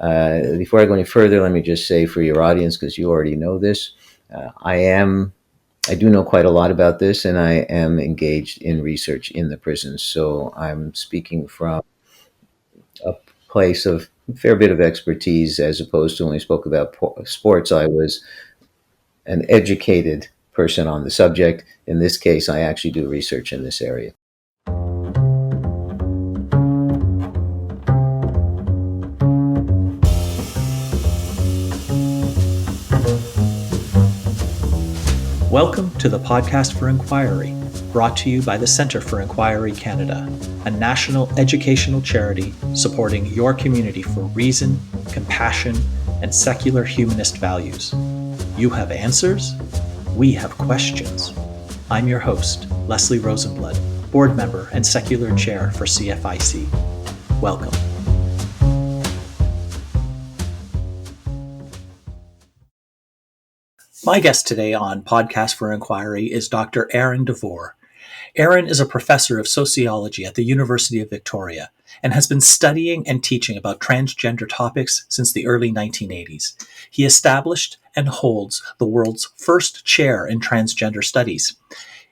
Before I go any further, let me just say for your audience, because you already know this, I do know quite a lot about this, and I am engaged in research in the prisons. So I'm speaking from a place of a fair bit of expertise as opposed to when we spoke about sports. I was an educated person on the subject. In this case, I actually do research in this area. Welcome to the Podcast for Inquiry, brought to you by the Centre for Inquiry Canada, a national educational charity supporting your community for reason, compassion, and secular humanist values. You have answers, we have questions. I'm your host, Leslie Rosenblood, board member and secular chair for CFIC. Welcome. My guest today on Podcast for Inquiry is Dr. Aaron Devor. Aaron is a professor of sociology at the University of Victoria and has been studying and teaching about transgender topics since the early 1980s. He established and holds the world's first chair in Transgender Studies.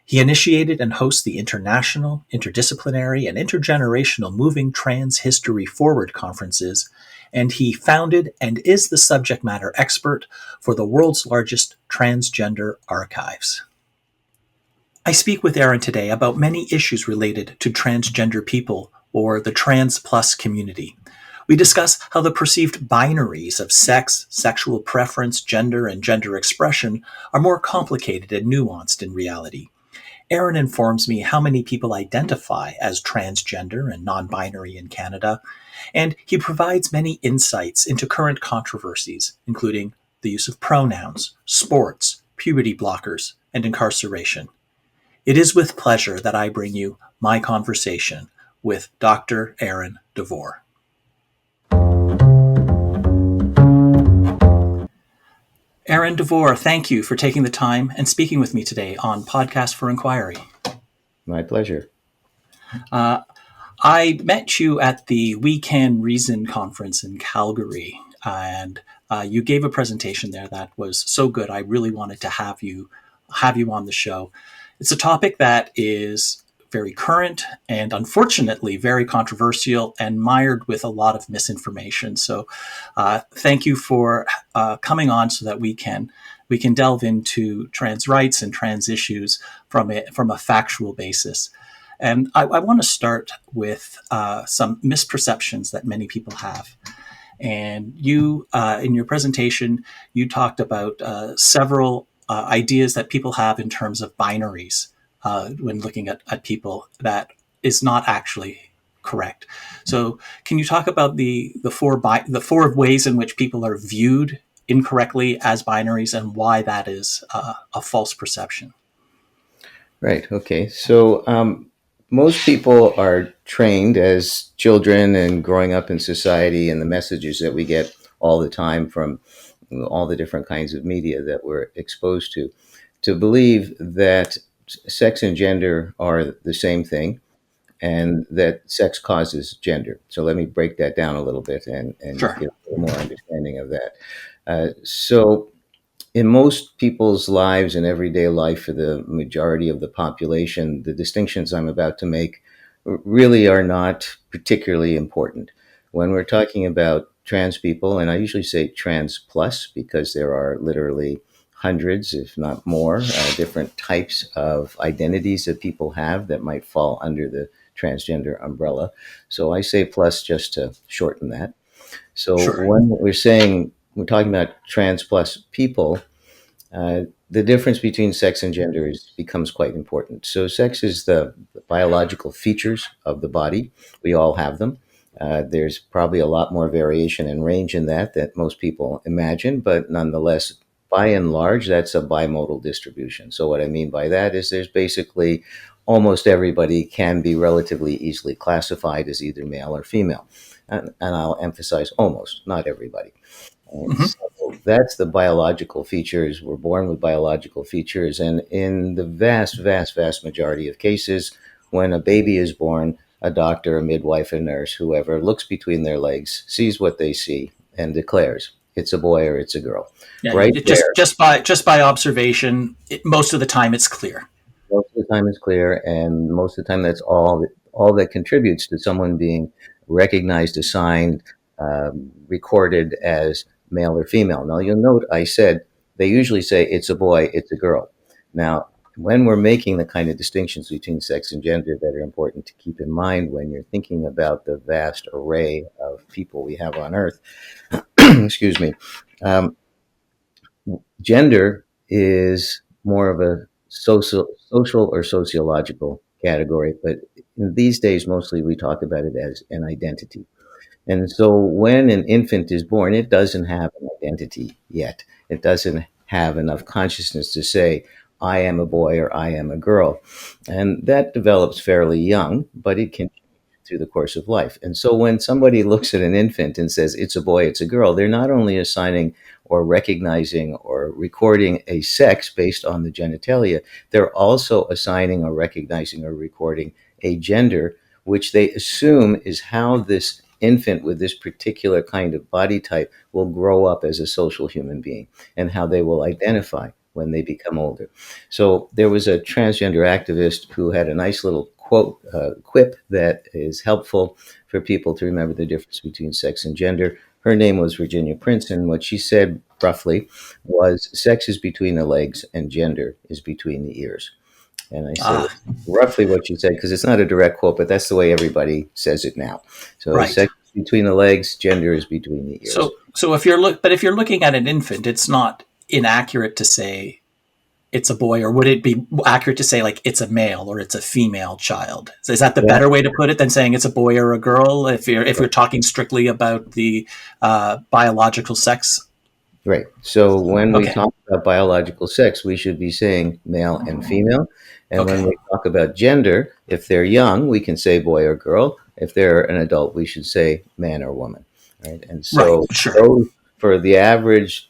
He initiated and hosts the international, interdisciplinary, and intergenerational Moving Trans History Forward conferences, and he founded and is the subject matter expert for the world's largest Transgender Archives. I speak with Aaron today about many issues related to transgender people or the trans plus community. We discuss how the perceived binaries of sex, sexual preference, gender, and gender expression are more complicated and nuanced in reality. Aaron informs me how many people identify as transgender and non-binary in Canada, and he provides many insights into current controversies, including the use of pronouns, sports, puberty blockers, and incarceration. It is with pleasure that I bring you my conversation with Dr. Aaron Devor. Aaron Devor, thank you for taking the time and speaking with me today on Podcast for Inquiry. My pleasure. I met you at the We Can Reason conference in Calgary, and you gave a presentation there that was so good. I really wanted to have you on the show. It's a topic that is very current and unfortunately very controversial and mired with a lot of misinformation. So thank you for coming on so that we can delve into trans rights and trans issues from a factual basis. And I want to start with some misperceptions that many people have. And you, in your presentation, you talked about several ideas that people have in terms of binaries when looking at people that is not actually correct. So can you talk about the four ways in which people are viewed incorrectly as binaries and why that is a false perception? Right. Okay. So most people are trained as children and growing up in society, and the messages that we get all the time from all the different kinds of media that we're exposed to believe that sex and gender are the same thing and that sex causes gender. So let me break that down a little bit and Sure. give a little more understanding of that. So in most people's lives and everyday life for the majority of the population, the distinctions I'm about to make really are not particularly important. When we're talking about trans people, and I usually say trans plus because there are literally hundreds, if not more, different types of identities that people have that might fall under the transgender umbrella. So I say plus just to shorten that. So Sure. when we're talking about trans plus people, the difference between sex and gender becomes quite important. So sex is the biological features of the body. We all have them. There's probably a lot more variation and range in that most people imagine, but nonetheless, by and large, that's a bimodal distribution. So what I mean by that is there's basically almost everybody can be relatively easily classified as either male or female. And I'll emphasize almost, not everybody. So that's the biological features. We're born with biological features. And in the vast, vast, vast majority of cases, when a baby is born, a doctor, a midwife, a nurse, whoever looks between their legs, sees what they see, and declares it's a boy or it's a girl. Yeah, Right it there, just by observation, most of the time it's clear. most of the time it's clear, and most of the time that's all that contributes to someone being recognized, assigned, recorded as male or female. Now you'll note I said they usually say it's a boy, it's a girl. Now, when we're making the kind of distinctions between sex and gender that are important to keep in mind when you're thinking about the vast array of people we have on Earth, excuse me, um, gender is more of a social or sociological category, but these days mostly we talk about it as an identity. And so when an infant is born, it doesn't have an identity yet. It doesn't have enough consciousness to say, I am a boy or I am a girl. And that develops fairly young, but it can through the course of life. And so when somebody looks at an infant and says it's a boy, it's a girl, they're not only assigning or recognizing or recording a sex based on the genitalia, they're also assigning or recognizing or recording a gender, which they assume is how this infant with this particular kind of body type will grow up as a social human being and how they will identify when they become older. So there was a transgender activist who had a nice little quip that is helpful for people to remember the difference between sex and gender. Her name was Virginia Prince, and what she said roughly was sex is between the legs and gender is between the ears. And I said Ah, roughly what she said because it's not a direct quote, but that's the way everybody says it now. So right. sex is between the legs, gender is between the ears. So if you're looking at an infant, it's not inaccurate to say it's a boy, or would it be accurate to say like it's a male or it's a female child? So is that the Yeah, better way to put it than saying it's a boy or a girl? If you're talking strictly about the biological sex. right. So when we Okay. talk about biological sex, we should be saying male and female. And when Okay. we talk about gender, if they're young, we can say boy or girl. If they're an adult, we should say man or woman. Right. And Right. so Sure. those, for the average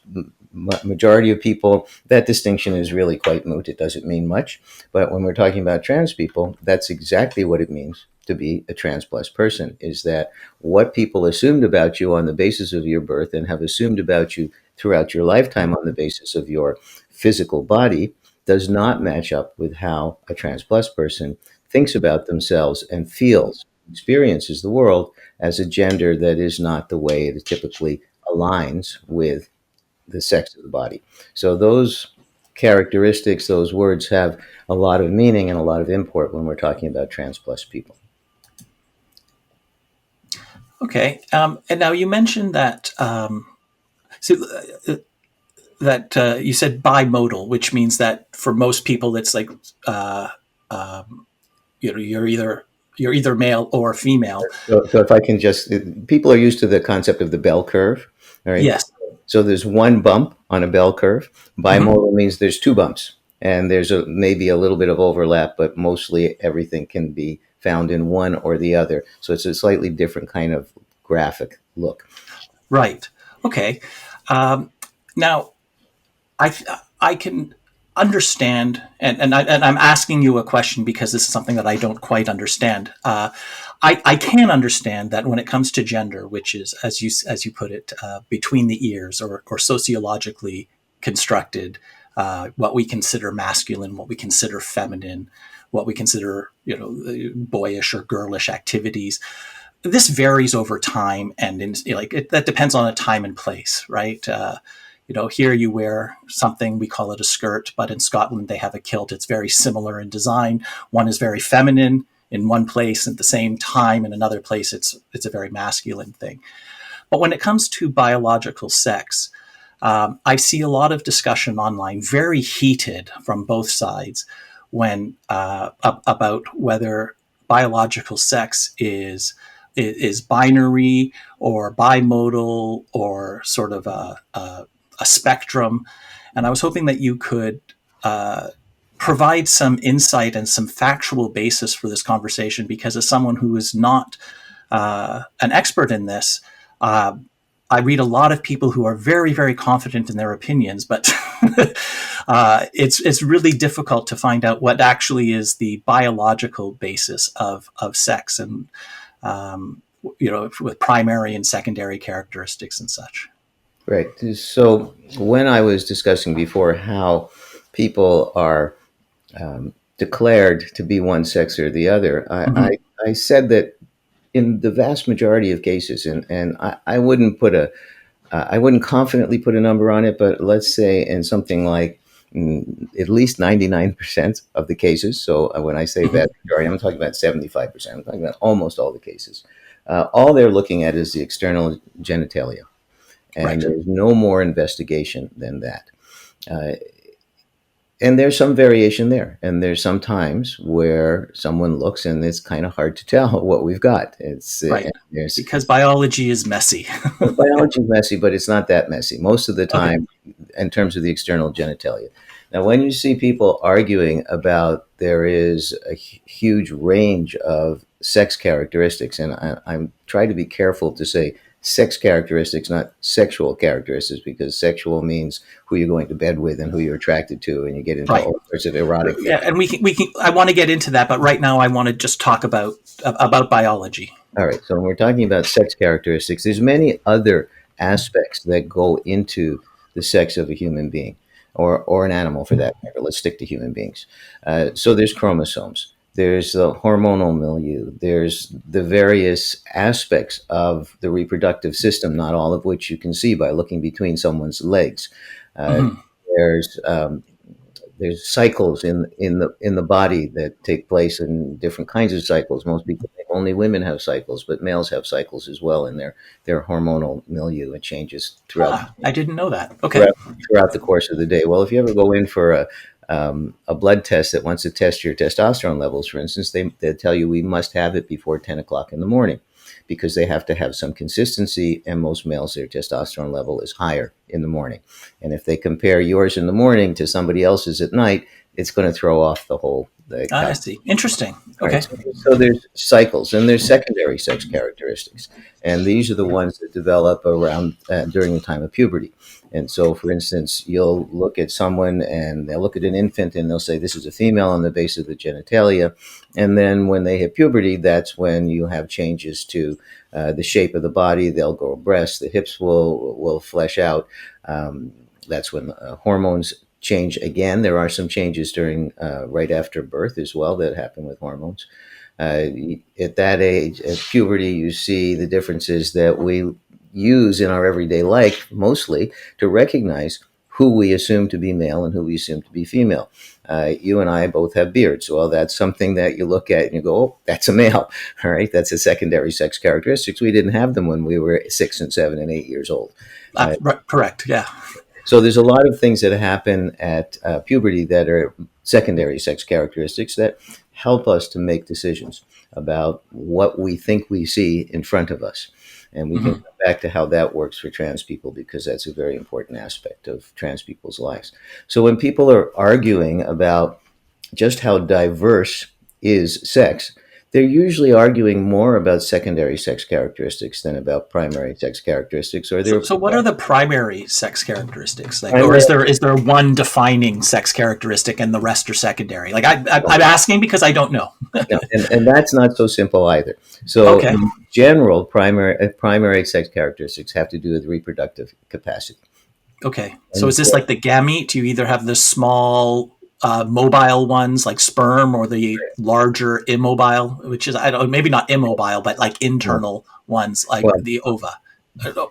majority of people, that distinction is really quite moot. It doesn't mean much. But when we're talking about trans people, that's exactly what it means to be a trans plus person, is that what people assumed about you on the basis of your birth and have assumed about you throughout your lifetime on the basis of your physical body does not match up with how a trans plus person thinks about themselves and feels, experiences the world as a gender that is not the way it typically aligns with the sex of the body. So those characteristics, those words have a lot of meaning and a lot of import when we're talking about trans plus people. Okay. And now you mentioned that. So that you said bimodal, which means that for most people, it's like uh, um, you're either male or female. So if I can just, people are used to the concept of the bell curve. All right. Yes. So there's one bump on a bell curve. Hmm. Bimodal means there's two bumps, and there's maybe a little bit of overlap, but mostly everything can be found in one or the other. So it's a slightly different kind of graphic look. Right. Okay. Um, Now, I I can understand, and I'm asking you a question because this is something that I don't quite understand. I can understand that when it comes to gender, which is as you put it, between the ears, or sociologically constructed, what we consider masculine, what we consider feminine, what we consider boyish or girlish activities. This varies over time, and that depends on a time and place, right? Here you wear something, we call it a skirt, but in Scotland they have a kilt. It's very similar in design. One is very feminine in one place, at the same time in another place it's a very masculine thing. But when it comes to biological sex, I see a lot of discussion online, very heated from both sides, when about whether biological sex is binary or bimodal or sort of a spectrum. And I was hoping that you could uh, provide some insight and some factual basis for this conversation, because as someone who is not an expert in this, uh, I read a lot of people who are very, very confident in their opinions, but it's really difficult to find out what actually is the biological basis of sex. And with primary and secondary characteristics and such. Right. So when I was discussing before how people are declared to be one sex or the other, Mm-hmm. I said that in the vast majority of cases, and I wouldn't put I wouldn't confidently put a number on it, but let's say in something like at least 99% of the cases. So when I say Mm-hmm. vast majority, I'm talking about 75%. I'm talking about almost all the cases. All they're looking at is the external genitalia, and Right. there's no more investigation than that. Uh, and there's some variation there, and there's some times where someone looks and it's kind of hard to tell what we've got. Right. And there's Because biology is messy. biology is messy, but it's not that messy most of the Okay. time in terms of the external genitalia. Now, when you see people arguing about there is a huge range of sex characteristics, and I'm trying to be careful to say sex characteristics, not sexual characteristics, because sexual means who you're going to bed with and who you're attracted to, and you get into Right. all sorts of erotic things. Yeah, and we can. I want to get into that, but right now I want to just talk about biology. All right. So when we're talking about sex characteristics, there's many other aspects that go into the sex of a human being or an animal for that matter. Let's stick to human beings. So there's chromosomes. There's the hormonal milieu. There's the various aspects of the reproductive system, not all of which you can see by looking between someone's legs. Uh, Mm-hmm. there's there's cycles in the body that take place in different kinds of cycles. Most people think only women have cycles, but males have cycles as well in their hormonal milieu and changes I didn't know that. Okay. throughout throughout the course of the day. Well, if you ever go in for a blood test that wants to test your testosterone levels, for instance, they tell you we must have it before 10 o'clock in the morning because they have to have some consistency. And most males, their testosterone level is higher in the morning. And if they compare yours in the morning to somebody else's at night, it's going to throw off the whole I see. Interesting. all right, Okay. so there's cycles and there's secondary sex characteristics, and these are the ones that develop around during the time of puberty. And so, for instance, you'll look at someone and they'll look at an infant and they'll say this is a female on the base of the genitalia, and then when they hit puberty, that's when you have changes to the shape of the body. They'll grow breasts, the hips will flesh out. That's when hormones change again. There are some changes during right after birth as well that happen with hormones. Uh, at that age, at puberty, you see the differences that we use in our everyday life mostly to recognize who we assume to be male and who we assume to be female. You and I both have beards. Well, that's something that you look at and you go, oh, that's a male. All right. That's a secondary sex characteristics. We didn't have them when we were 6 and 7 and 8 years old. Correct. Yeah. So there's a lot of things that happen at puberty that are secondary sex characteristics that help us to make decisions about what we think we see in front of us. And we can Mm-hmm. come back to how that works for trans people because that's a very important aspect of trans people's lives. So when people are arguing about just how diverse is sex, they're usually arguing more about secondary sex characteristics than about primary sex characteristics, or they're So what are the primary sex characteristics? Like, or primary. is there one defining sex characteristic and the rest are secondary? Like, I'm asking because I don't know. No, and that's not so simple either. So, Okay. in general, primary sex characteristics have to do with reproductive capacity. Okay. So And is this like the gamete? You either have the small mobile ones like sperm or the larger immobile, which is, I don't, maybe not immobile, but like internal ones like well, the ova.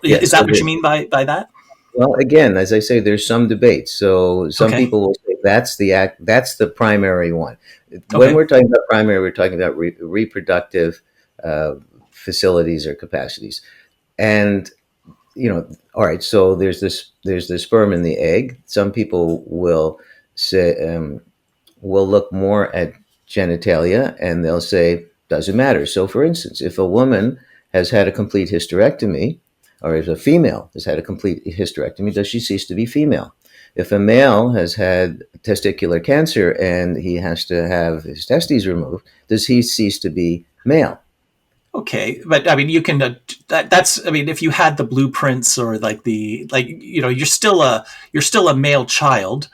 yes. Is that what you mean by that? Well, again, as I say, there's some debate. So some Okay. people will say that's the primary one. When Okay. we're talking about primary, we're talking about reproductive uh, facilities or capacities. And all right, so there's the sperm and the egg. Some people will say will look more at genitalia and they'll say doesn't matter. So for instance, if a woman has had a complete hysterectomy, or if a female has had a complete hysterectomy, does she cease to be female? If a male has had testicular cancer and he has to have his testes removed, does he cease to be male? Okay, but I mean, you can. That's. I mean, if you had the blueprints or like you're still a male child.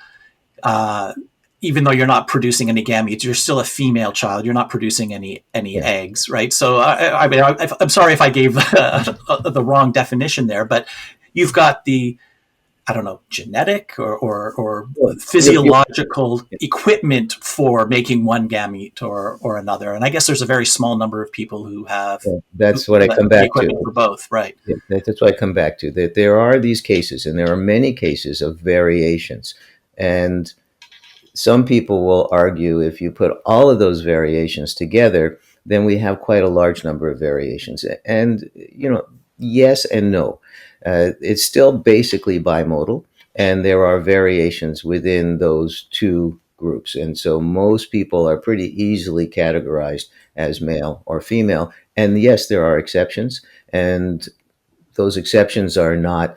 even though you're not producing any gametes, you're still a female child. You're not producing any Yeah. eggs, right? So I mean, I'm sorry if I gave the wrong definition there, but you've got the, I don't know, genetic or Well, physiological equipment for making one gamete or another. And I guess there's a very small number of people who have that's what I come the back equipment to. for both, right? Yeah, that's what I come back to. That there are these cases, and there are many cases of variations. And some people will argue if you put all of those variations together, then we have quite a large number of variations. And, yes and no. It's still basically bimodal, and there are variations within those two groups. And so most people are pretty easily categorized as male or female. And yes, there are exceptions. And those exceptions are not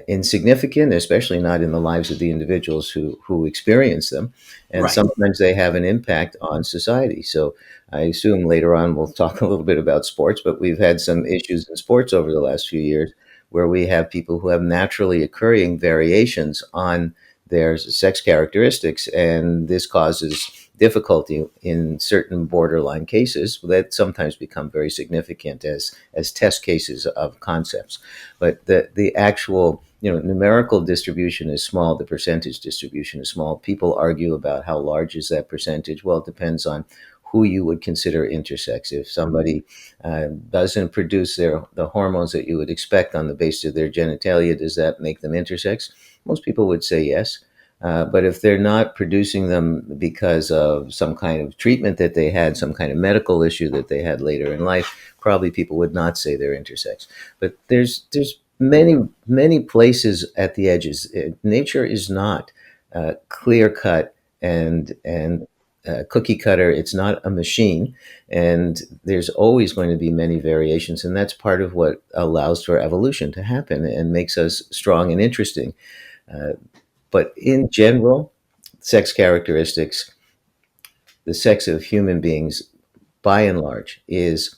insignificant, especially not in the lives of the individuals who experience them. And Right. sometimes they have an impact on society. So I assume later on we'll talk a little bit about sports, but we've had some issues in sports over the last few years where we have people who have naturally occurring variations on their sex characteristics. And this causes difficulty in certain borderline cases that sometimes become very significant as test cases of concepts. But the actual numerical distribution is small. The percentage distribution is small. People argue about how large is that percentage. Well, it depends on who you would consider intersex. If somebody doesn't produce the hormones that you would expect on the basis of their genitalia, does that make them intersex? Most people would say yes. But if they're not producing them because of some kind of treatment that they had, some kind of medical issue that they had later in life, probably people would not say they're intersex. But there's many places at the edges. Nature is not clear cut and cookie cutter. It's not a machine, and there's always going to be many variations, and that's part of what allows for evolution to happen and makes us strong and interesting. Uh, but in general, sex characteristics, the sex of human beings, by and large, is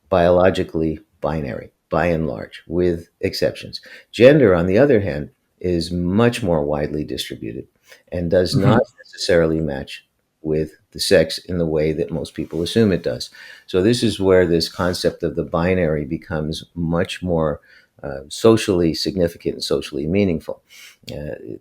biologically binary, by and large, with exceptions. Gender, on the other hand, is much more widely distributed and does not Mm-hmm. necessarily match with the sex in the way that most people assume it does. So, this is where this concept of the binary becomes much more socially significant and socially meaningful. Uh,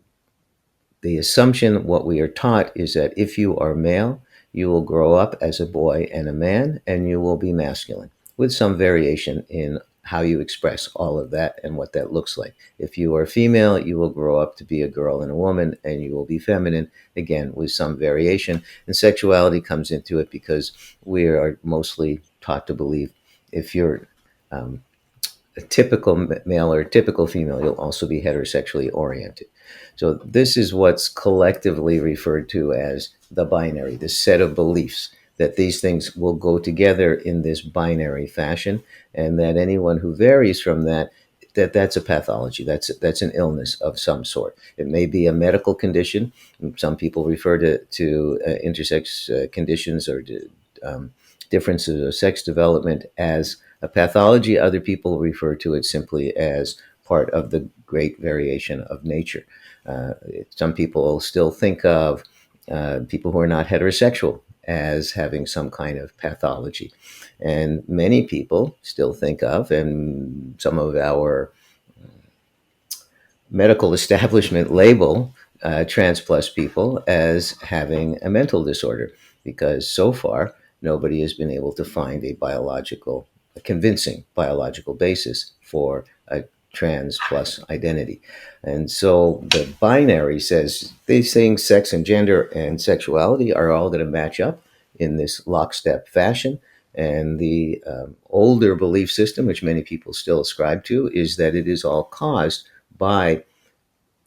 the assumption, what we are taught, is that if you are male, you will grow up as a boy and a man, and you will be masculine, with some variation in how you express all of that and what that looks like. If you are female, you will grow up to be a girl and a woman, and you will be feminine, again, with some variation. And sexuality comes into it because we are mostly taught to believe if you're um, a typical male or a typical female, you'll also be heterosexually oriented. So this is what's collectively referred to as the binary, this set of beliefs that these things will go together in this binary fashion, and that anyone who varies from that, that's a pathology. That's an illness of some sort. It may be a medical condition. Some people refer to intersex conditions or um, differences of sex development as a pathology. Other people refer to it simply as part of the great variation of nature. Uh, some people still think of people who are not heterosexual as having some kind of pathology. And many people still think of, and some of our medical establishment label trans plus people as having a mental disorder, because so far nobody has been able to find a convincing biological basis for a trans plus identity. And so the binary says these things, sex and gender and sexuality, are all going to match up in this lockstep fashion. And the older belief system, which many people still ascribe to, is that it is all caused by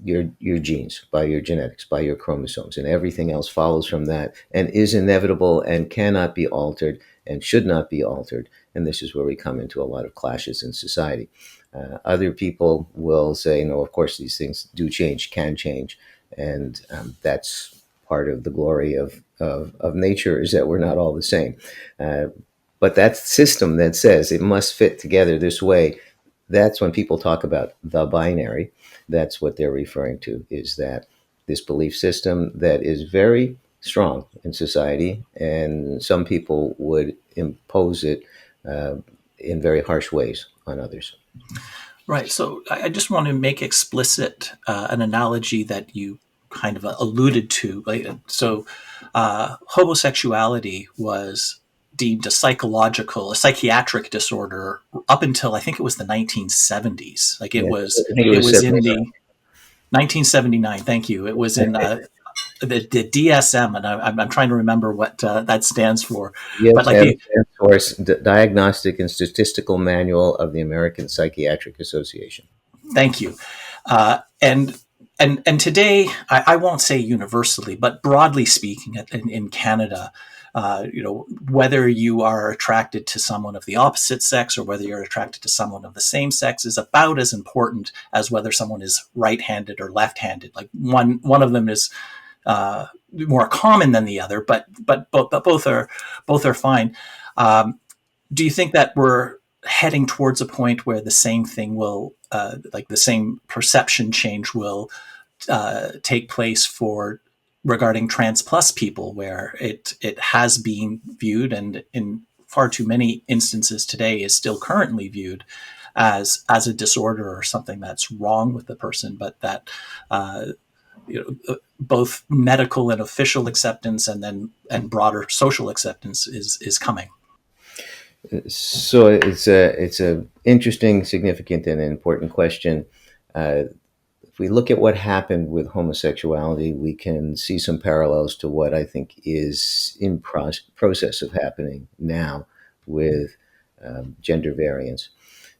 your genes, by your genetics, by your chromosomes, and everything else follows from that and is inevitable and cannot be altered and should not be altered. And this is where we come into a lot of clashes in society. Other people will say, no, of course these things do change, can change, and that's part of the glory of nature, is that we're not all the same. Uh, but that system that says it must fit together this way, that's when people talk about the binary. That's what they're referring to, is that this belief system that is very strong in society, and some people would impose it uh, in very harsh ways on others. Right. So I just want to make explicit an analogy that you kind of alluded to. Homosexuality was deemed a psychiatric disorder up until I think it was the 1970s. Like Yeah, it I was, think it it was was 70. in the 1979. Thank you. It was in the DSM, and I'm trying to remember what that stands for. But like DSM the stands for Diagnostic and Statistical Manual of the American Psychiatric Association. Thank you. And today, I won't say universally, but broadly speaking, in Canada, whether you are attracted to someone of the opposite sex or whether you're attracted to someone of the same sex is about as important as whether someone is right-handed or left-handed. Like one of them is more common than the other, but both are fine. Do you think that we're heading towards a point where the same thing will, like the same perception change will take place for regarding trans plus people, where it has been viewed and in far too many instances today is still currently viewed as a disorder or something that's wrong with the person, but that both medical and official acceptance and broader social acceptance is coming. So it's a interesting, significant, and important question. If we look at what happened with homosexuality, we can see some parallels to what I think is in process of happening now with gender variance.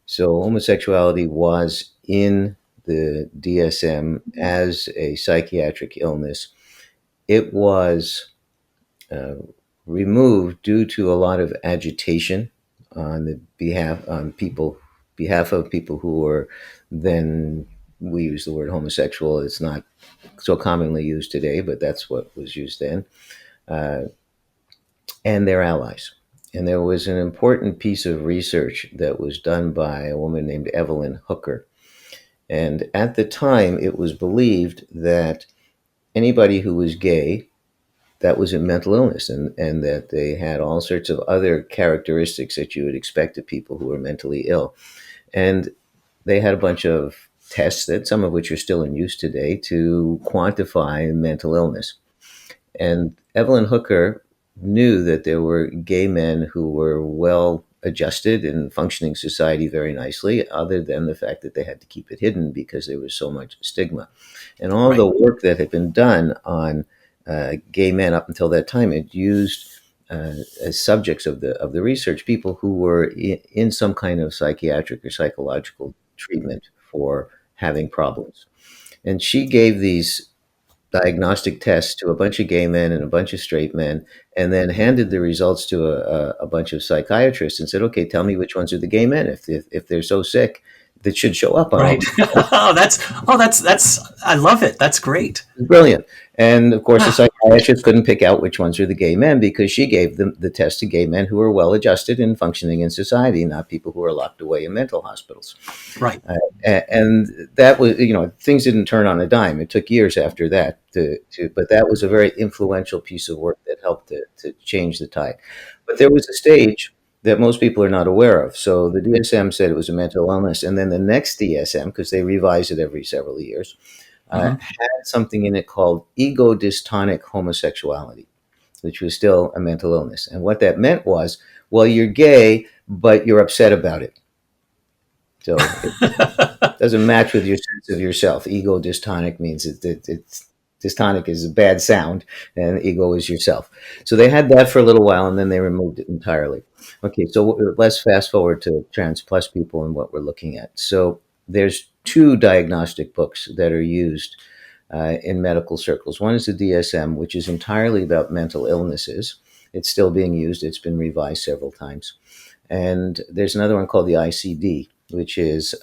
So homosexuality was in the DSM as a psychiatric illness. It was uh, removed due to a lot of agitation on the behalf of people who were then, we use the word homosexual. It's not so commonly used today, but that's what was used then, uh, and their allies. And there was an important piece of research that was done by a woman named Evelyn Hooker. And at the time, it was believed that anybody who was gay, that was a mental illness, and that they had all sorts of other characteristics that you would expect of people who were mentally ill. And they had a bunch of tests, that some of which are still in use today, to quantify mental illness. And Evelyn Hooker knew that there were gay men who were well adjusted and functioning society very nicely, other than the fact that they had to keep it hidden because there was so much stigma. And all Right. the work that had been done on gay men up until that time had used as subjects of the research people who were in some kind of psychiatric or psychological treatment for having problems. And she gave these diagnostic tests to a bunch of gay men and a bunch of straight men, and then handed the results to a bunch of psychiatrists and said, "Okay, tell me which ones are the gay men. If they're so sick, that should show up on all Right. these tests." That's I love it. That's great. Brilliant. And of course, the Ah, psychiatrist couldn't pick out which ones are the gay men because she gave them the test to gay men who were well adjusted and functioning in society, not people who are locked away in mental hospitals. right. And that was, things didn't turn on a dime. It took years after that but that was a very influential piece of work that helped to change the tide. But there was a stage that most people are not aware of. So the DSM said it was a mental illness, and then the next DSM, because they revise it every several years, Hmm. had something in it called ego dystonic homosexuality, which was still a mental illness. And what that meant was, well, you're gay, but you're upset about it. So it doesn't match with your sense of yourself. Ego dystonic means it's dystonic is a bad sound, and ego is yourself. So they had that for a little while, and then they removed it entirely. Okay, so let's fast forward to trans plus people and what we're looking at. So there's two diagnostic books that are used in medical circles. One is the DSM, which is entirely about mental illnesses. It's still being used. It's been revised several times. And there's another one called the ICD, which is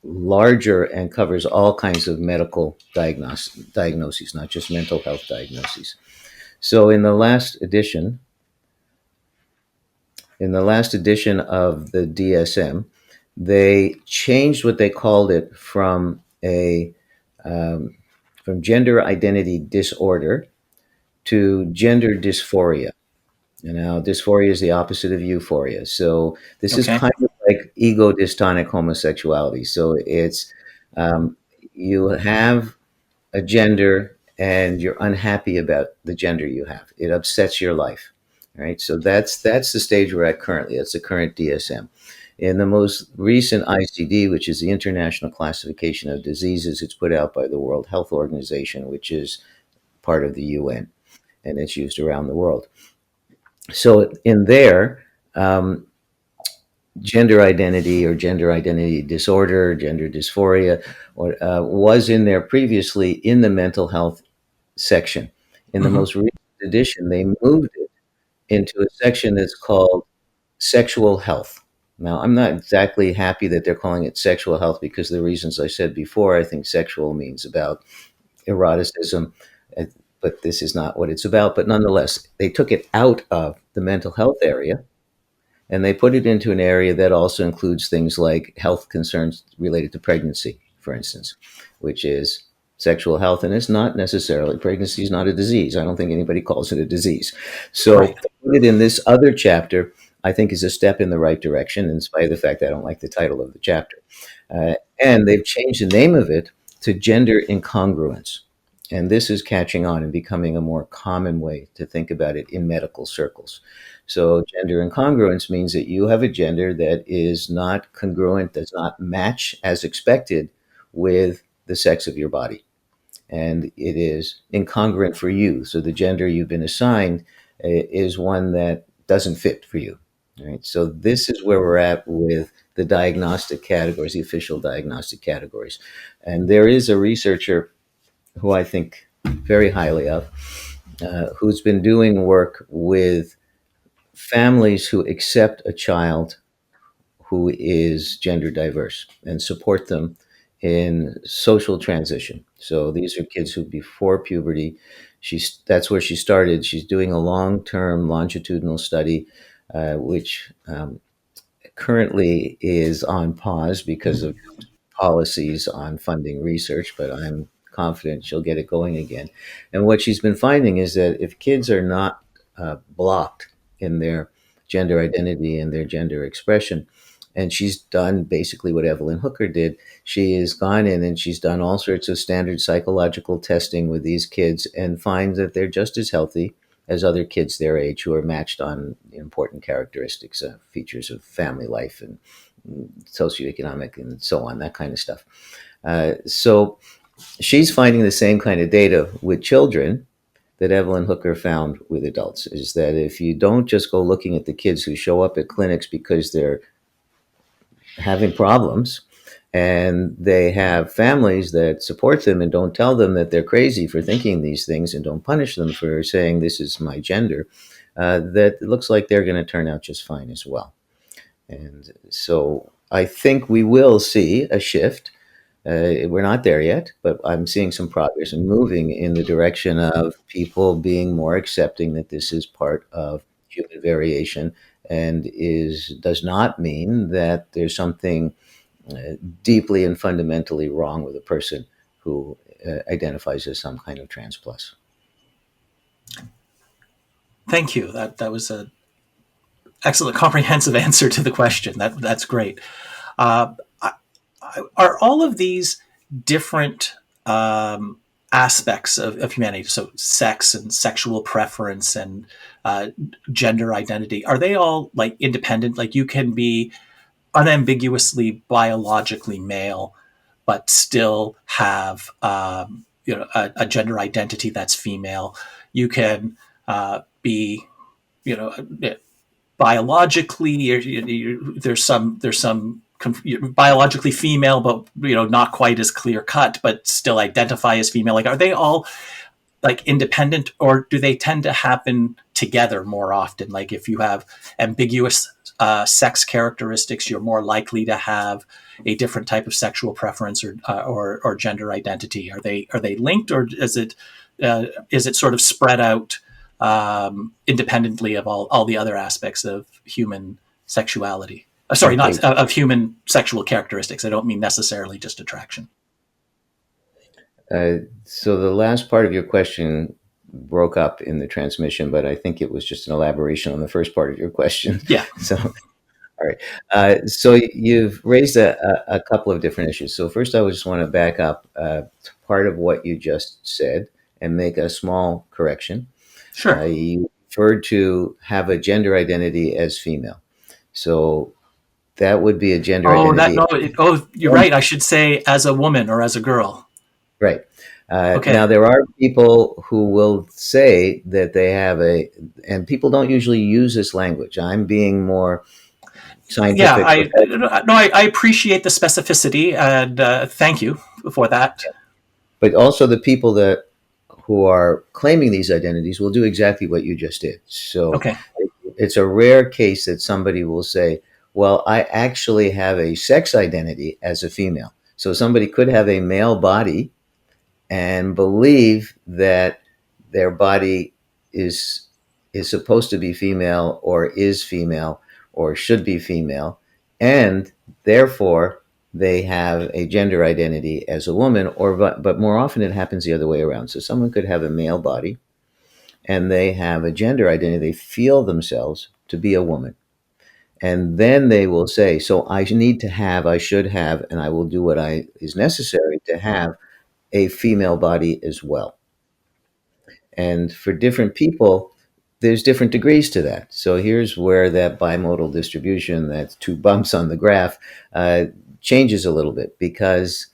larger and covers all kinds of medical diagnoses, not just mental health diagnoses. So in the last edition of the DSM, they changed what they called it from a from gender identity disorder to gender dysphoria. You know, dysphoria is the opposite of euphoria. So this is Okay. kind of like ego dystonic homosexuality. So it's um, you have a gender and you're unhappy about the gender you have. It upsets your life. Right. So that's the stage we're at currently. That's the current DSM. In the most recent ICD, which is the International Classification of Diseases, it's put out by the World Health Organization, which is part of the UN, and it's used around the world. So in there, um, gender identity or gender identity disorder, gender dysphoria, was in there previously in the mental health section. In the Hmm. most recent edition, they moved it into a section that's called sexual health. Now, I'm not exactly happy that they're calling it sexual health because of the reasons I said before. I think sexual means about eroticism, uh, but this is not what it's about. But nonetheless, they took it out of the mental health area and they put it into an area that also includes things like health concerns related to pregnancy, for instance, which is sexual health. And it's not necessarily, pregnancy is not a disease. I don't think anybody calls it a disease. So Right. to put it in this other chapter, I think is a step in the right direction, in spite of the fact that I don't like the title of the chapter. Uh, and they've changed the name of it to gender incongruence. And this is catching on and becoming a more common way to think about it in medical circles. So, gender incongruence means that you have a gender that is not congruent, does not match as expected with the sex of your body. And it is incongruent for you. So, the gender you've been assigned is one that doesn't fit for you. Right? So, this is where we're at with the diagnostic categories, the official diagnostic categories. And there is a researcher who I think very highly of, who's been doing work with families who accept a child who is gender diverse and support them in social transition. So these are kids who before puberty, that's where she started. She's doing a long-term longitudinal study, which currently is on pause because of policies on funding research, but I'm confident she'll get it going again. And what she's been finding is that if kids are not blocked in their gender identity and their gender expression, and she's done basically what Evelyn Hooker did. She has gone in and she's done all sorts of standard psychological testing with these kids and finds that they're just as healthy as other kids their age who are matched on important characteristics, features of family life and socioeconomic and so on, that kind of stuff. So she's finding the same kind of data with children that Evelyn Hooker found with adults, is that if you don't just go looking at the kids who show up at clinics because they're having problems and they have families that support them and don't tell them that they're crazy for thinking these things and don't punish them for saying this is my gender, that it looks like they're going to turn out just fine as well. And so I think we will see a shift. We're not there yet, but I'm seeing some progress and moving in the direction of people being more accepting that this is part of human variation and does not mean that there's something deeply and fundamentally wrong with a person who identifies as some kind of trans plus. Thank you. That was a excellent, comprehensive answer to the question. That's great. Uh, are all of these different aspects of humanity, so sex and sexual preference and uh, gender identity, are they all like independent? Like you can be unambiguously biologically male, but still have a gender identity that's female. You can be you know biologically there's some biologically female, but not quite as clear cut, but still identify as female. Like, are they all like independent, or do they tend to happen together more often? Like, if you have ambiguous sex characteristics, you're more likely to have a different type of sexual preference or gender identity. Are they linked, or is it sort of spread out independently of all the other aspects of human sexuality? Sorry, Okay, not of human sexual characteristics. I don't mean necessarily just attraction. so the last part of your question broke up in the transmission, but I think it was just an elaboration on the first part of your question. Yeah, So, all right. So you've raised a couple of different issues. So first, I just want to back up to part of what you just said and make a small correction. sure. You referred to have a gender identity as female. So that would be a gender Oh, that identity. no. Oh, you're right. I should say as a woman or as a girl. Right. Now, Okay. there are people who will say that they have and people don't usually use this language. I'm being more Yeah, scientific, I professional, no, I appreciate the specificity and thank you for that. but also the people that who are claiming these identities will do exactly what you just did. So Okay. it's a rare case that somebody will say, well, I actually have a sex identity as a female. So somebody could have a male body and believe that their body is is supposed to be female or is female or should be female, and therefore they have a gender identity as a woman, or but more often it happens the other way around. So someone could have a male body and they have a gender identity. They feel themselves to be a woman. And then they will say, so I need to have, I should have, and I will do what I is necessary to have a female body as well. And for different people, there's different degrees to that. So here's where that bimodal distribution, that's two bumps on the graph, uh, changes a little bit, because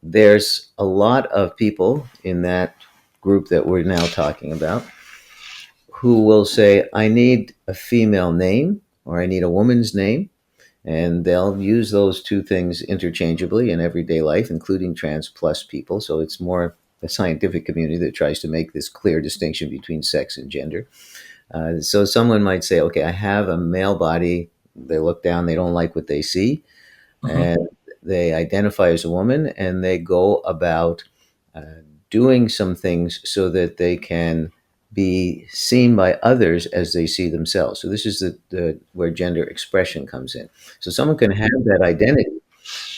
there's a lot of people in that group that we're now talking about who will say, I need a female name or I need a woman's name. And they'll use those two things interchangeably in everyday life, including trans plus people. So it's more a scientific community that tries to make this clear distinction between sex and gender. So someone might say, okay, I have a male body. They look down, they don't like what they see, Hmm. and they identify as a woman, and they go about doing some things so that they can be seen by others as they see themselves. So this is where gender expression comes in. So someone can have that identity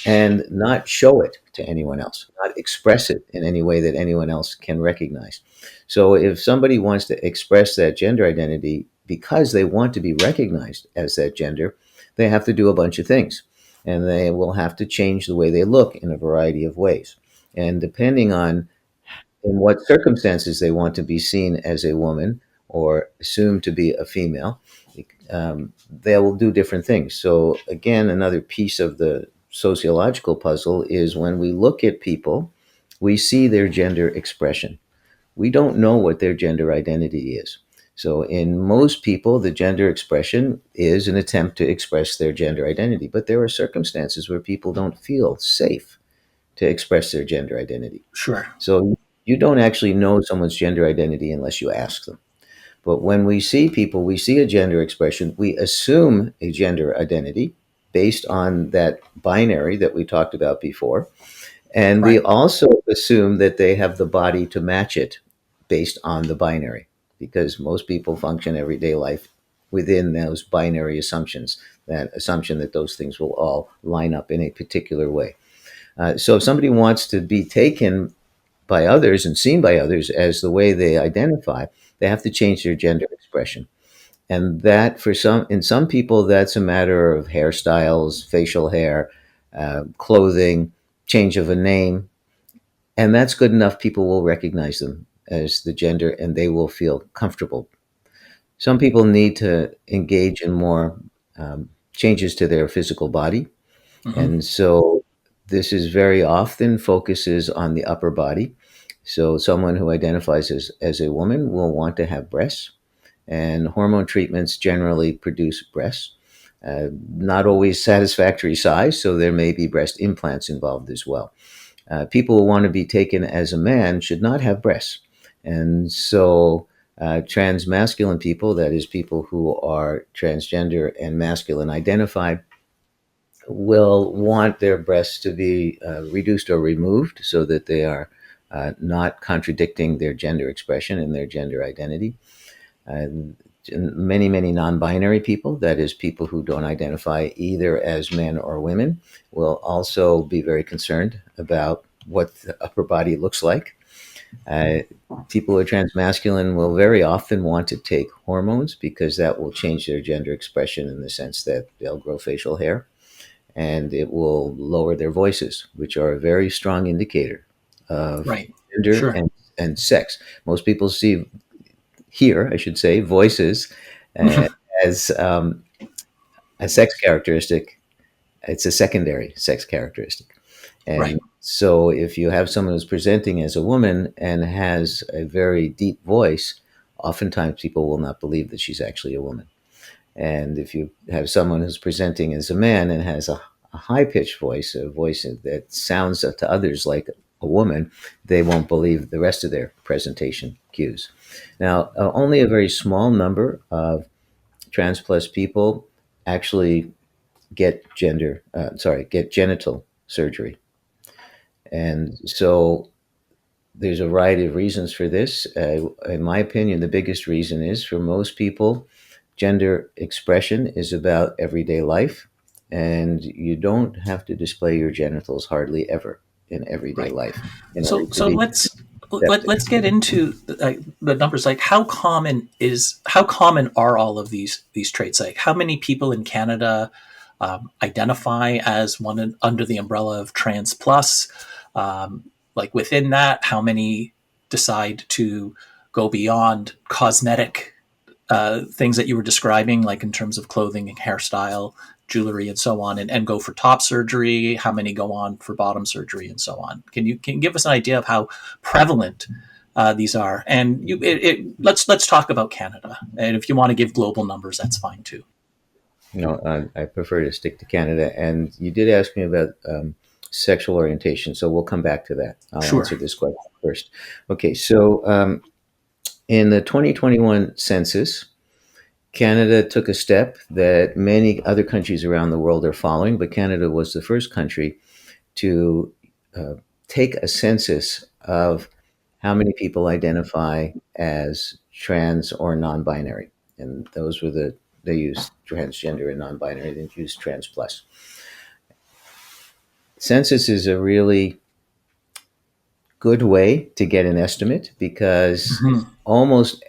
and not show it to anyone else, not express it in any way that anyone else can recognize. So if somebody wants to express that gender identity because they want to be recognized as that gender, they have to do a bunch of things. And they will have to change the way they look in a variety of ways. And depending on in what circumstances they want to be seen as a woman or assumed to be a female, they will do different things. So, again, another piece of the sociological puzzle is when we look at people, we see their gender expression. We don't know what their gender identity is. So, in most people, the gender expression is an attempt to express their gender identity. But there are circumstances where people don't feel safe to express their gender identity. Sure. So you don't actually know someone's gender identity unless you ask them. But when we see people, we see a gender expression, we assume a gender identity based on that binary that we talked about before. And we Right. also assume that they have the body to match it based on the binary, because most people function everyday life within those binary assumptions, that assumption that those things will all line up in a particular way. So if somebody wants to be taken by others and seen by others as the way they identify, they have to change their gender expression. And that for in some people, that's a matter of hairstyles, facial hair, clothing, change of a name. And that's good enough. People will recognize them as the gender and they will feel comfortable. Some people need to engage in more changes to their physical body. Hmm. And so this is very often focuses on the upper body. So someone who identifies as a woman will want to have breasts, and hormone treatments generally produce breasts. Not always satisfactory size, so there may be breast implants involved as well. People who want to be taken as a man should not have breasts. And so trans masculine people, that is, people who are transgender and masculine identified, will want their breasts to be reduced or removed so that they are not contradicting their gender expression and their gender identity. And many non-binary people, that is, people who don't identify either as men or women, will also be very concerned about what the upper body looks like. Uh, People who are transmasculine will very often want to take hormones because that will change their gender expression in the sense that they'll grow facial hair and it will lower their voices, which are a very strong indicator of Right. gender Sure. and sex. Most people hear, I should say, voices uh, as a sex characteristic. It's a secondary sex characteristic. Right. And so if you have someone who's presenting as a woman and has a very deep voice, oftentimes people will not believe that she's actually a woman. And if you have someone who's presenting as a man and has a high pitched voice, a voice that sounds to others like a woman, they won't believe the rest of their presentation cues. Now, only a very small number of trans plus people actually get genital surgery. And so there's a variety of reasons for this. In my opinion, the biggest reason is for most people, gender expression is about everyday life, and you don't have to display your genitals hardly ever in everyday Right. life in order to So be accepted. let's get into the numbers. Like, how common are all of these traits? Like, how many people in Canada identify as one under the umbrella of trans plus? Like, within that, how many decide to go beyond cosmetic things that you were describing, like in terms of clothing and hairstyle, jewelry, and so on, and go for top surgery? How many go on for bottom surgery, and so on? Can you give us an idea of how prevalent these are? And let's talk about Canada. And if you want to give global numbers, that's fine too. I prefer to stick to Canada. And you did ask me about sexual orientation, so we'll come back to that. I'll Sure. answer this question first. Okay, so in the 2021 census, Canada took a step that many other countries around the world are following, but Canada was the first country to uh, take a census of how many people identify as trans or non-binary, and they used transgender and non-binary. They didn't use trans plus. Census is a really good way to get an estimate because Hmm.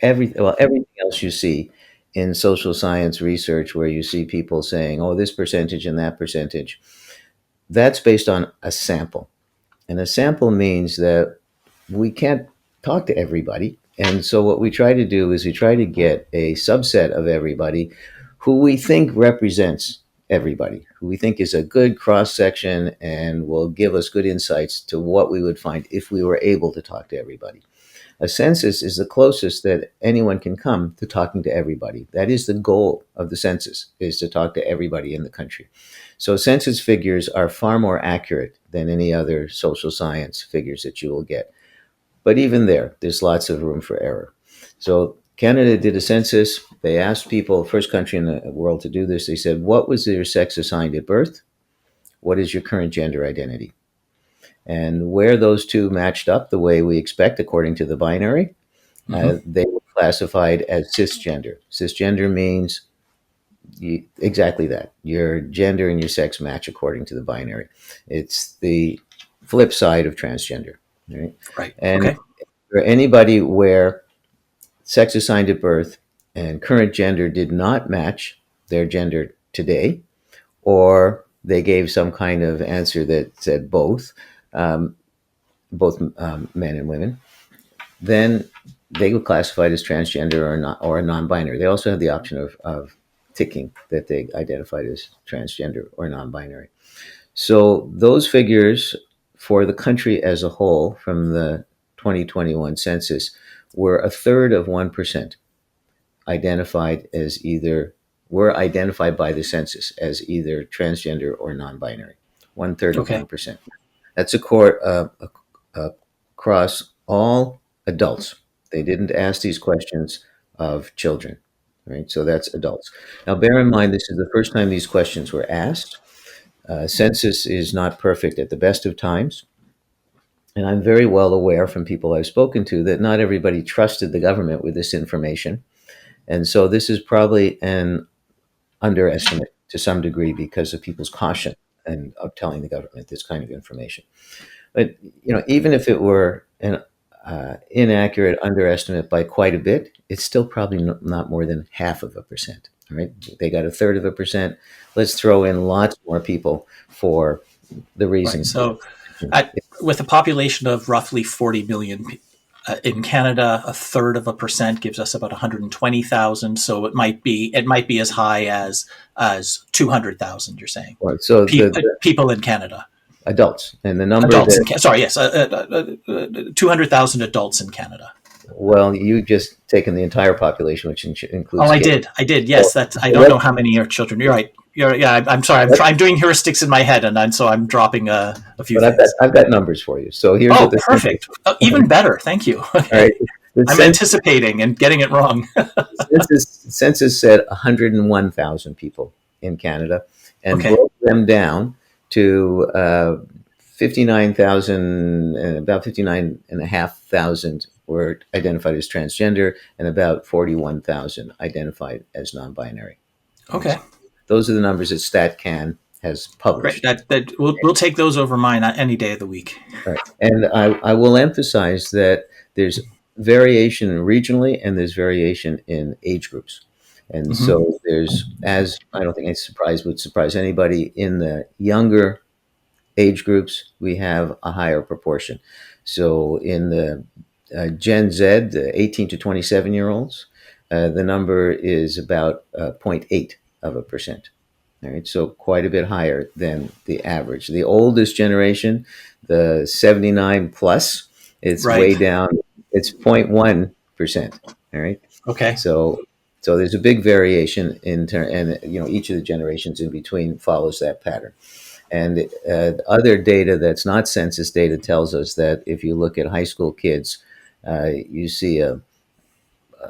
everything else you see in social science research where you see people saying, oh, this percentage and that percentage, that's based on a sample. And a sample means that we can't talk to everybody. And so what we try to do is we try to get a subset of everybody who we think represents everybody, who we think is a good cross section and will give us good insights to what we would find if we were able to talk to everybody. A census is the closest that anyone can come to talking to everybody. That is the goal of the census, is to talk to everybody in the country. So census figures are far more accurate than any other social science figures that you will get. But even there's lots of room for error. So Canada did a census. They asked people, first country in the world to do this, they said, what was your sex assigned at birth? What is your current gender identity? And where those two matched up the way we expect according to the binary, Hmm. they were classified as cisgender. Cisgender means exactly that. Your gender and your sex match according to the binary. It's the flip side of transgender. Right? Right. And Okay. for anybody where sex assigned at birth and current gender did not match their gender today, or they gave some kind of answer that said um, both men and women, then they were classified as transgender or not or a non-binary. They also had the option of ticking that they identified as transgender or non-binary. So those figures for the country as a whole from the 2021 census were a third of 1% identified as either were identified by the census as either transgender or non-binary. One third of Okay. 1%. That's across all adults. They didn't ask these questions of children, right? So that's adults. Now, bear in mind, this is the first time these questions were asked. Census is not perfect at the best of times. And I'm very well aware from people I've spoken to that not everybody trusted the government with this information. And so this is probably an underestimate to some degree because of people's caution and of telling the government this kind of information. But even if it were inaccurate underestimate by quite a bit. It's still probably not more than 0.5%. Right? They got 1/3%. Let's throw in lots more people for the Right. reasons that So, I mentioned. with a population of roughly 40 million in Canada, 1/3% gives us about 120,000. So it might be as high as 200,000. You're saying Well, so the people in Canada, adults and the number adults that, in sorry, yes, 200,000 adults in Canada. well, you just taken the entire population, which Oh, includes I kids. did. I did. So Yes, that's. I don't let, know how many are children. You're right. Yeah. I'm sorry. I'm doing heuristics in my head, and so I'm dropping a few but things. I've got numbers for you. So here's what Oh, the census. perfect. Even better. Thank you. All right, Okay. the I'm anticipating and getting it wrong. census said 101,000 people in Canada, and Okay. broke them down to 59,000, and about 59,500 were identified as transgender, and about 41,000 identified as non-binary. And Okay. so those are the numbers that StatCan has Great. published. That we'll take those over mine any day of the week. Right. And I will emphasize that there's variation regionally and there's variation in age groups. And Hmm. so there's, as I don't think would surprise anybody, in the younger age groups, we have a higher proportion. So in the Gen Z, the 18 to 27-year-olds, the number is about 0.8%. All right, so quite a bit higher than the average. The oldest generation, the 79 plus, it's way Right. down. It's 0.1%. All right, Okay. so there's a big variation and each of the generations in between follows that pattern. And other data that's not census data tells us that if you look at high school kids, you see a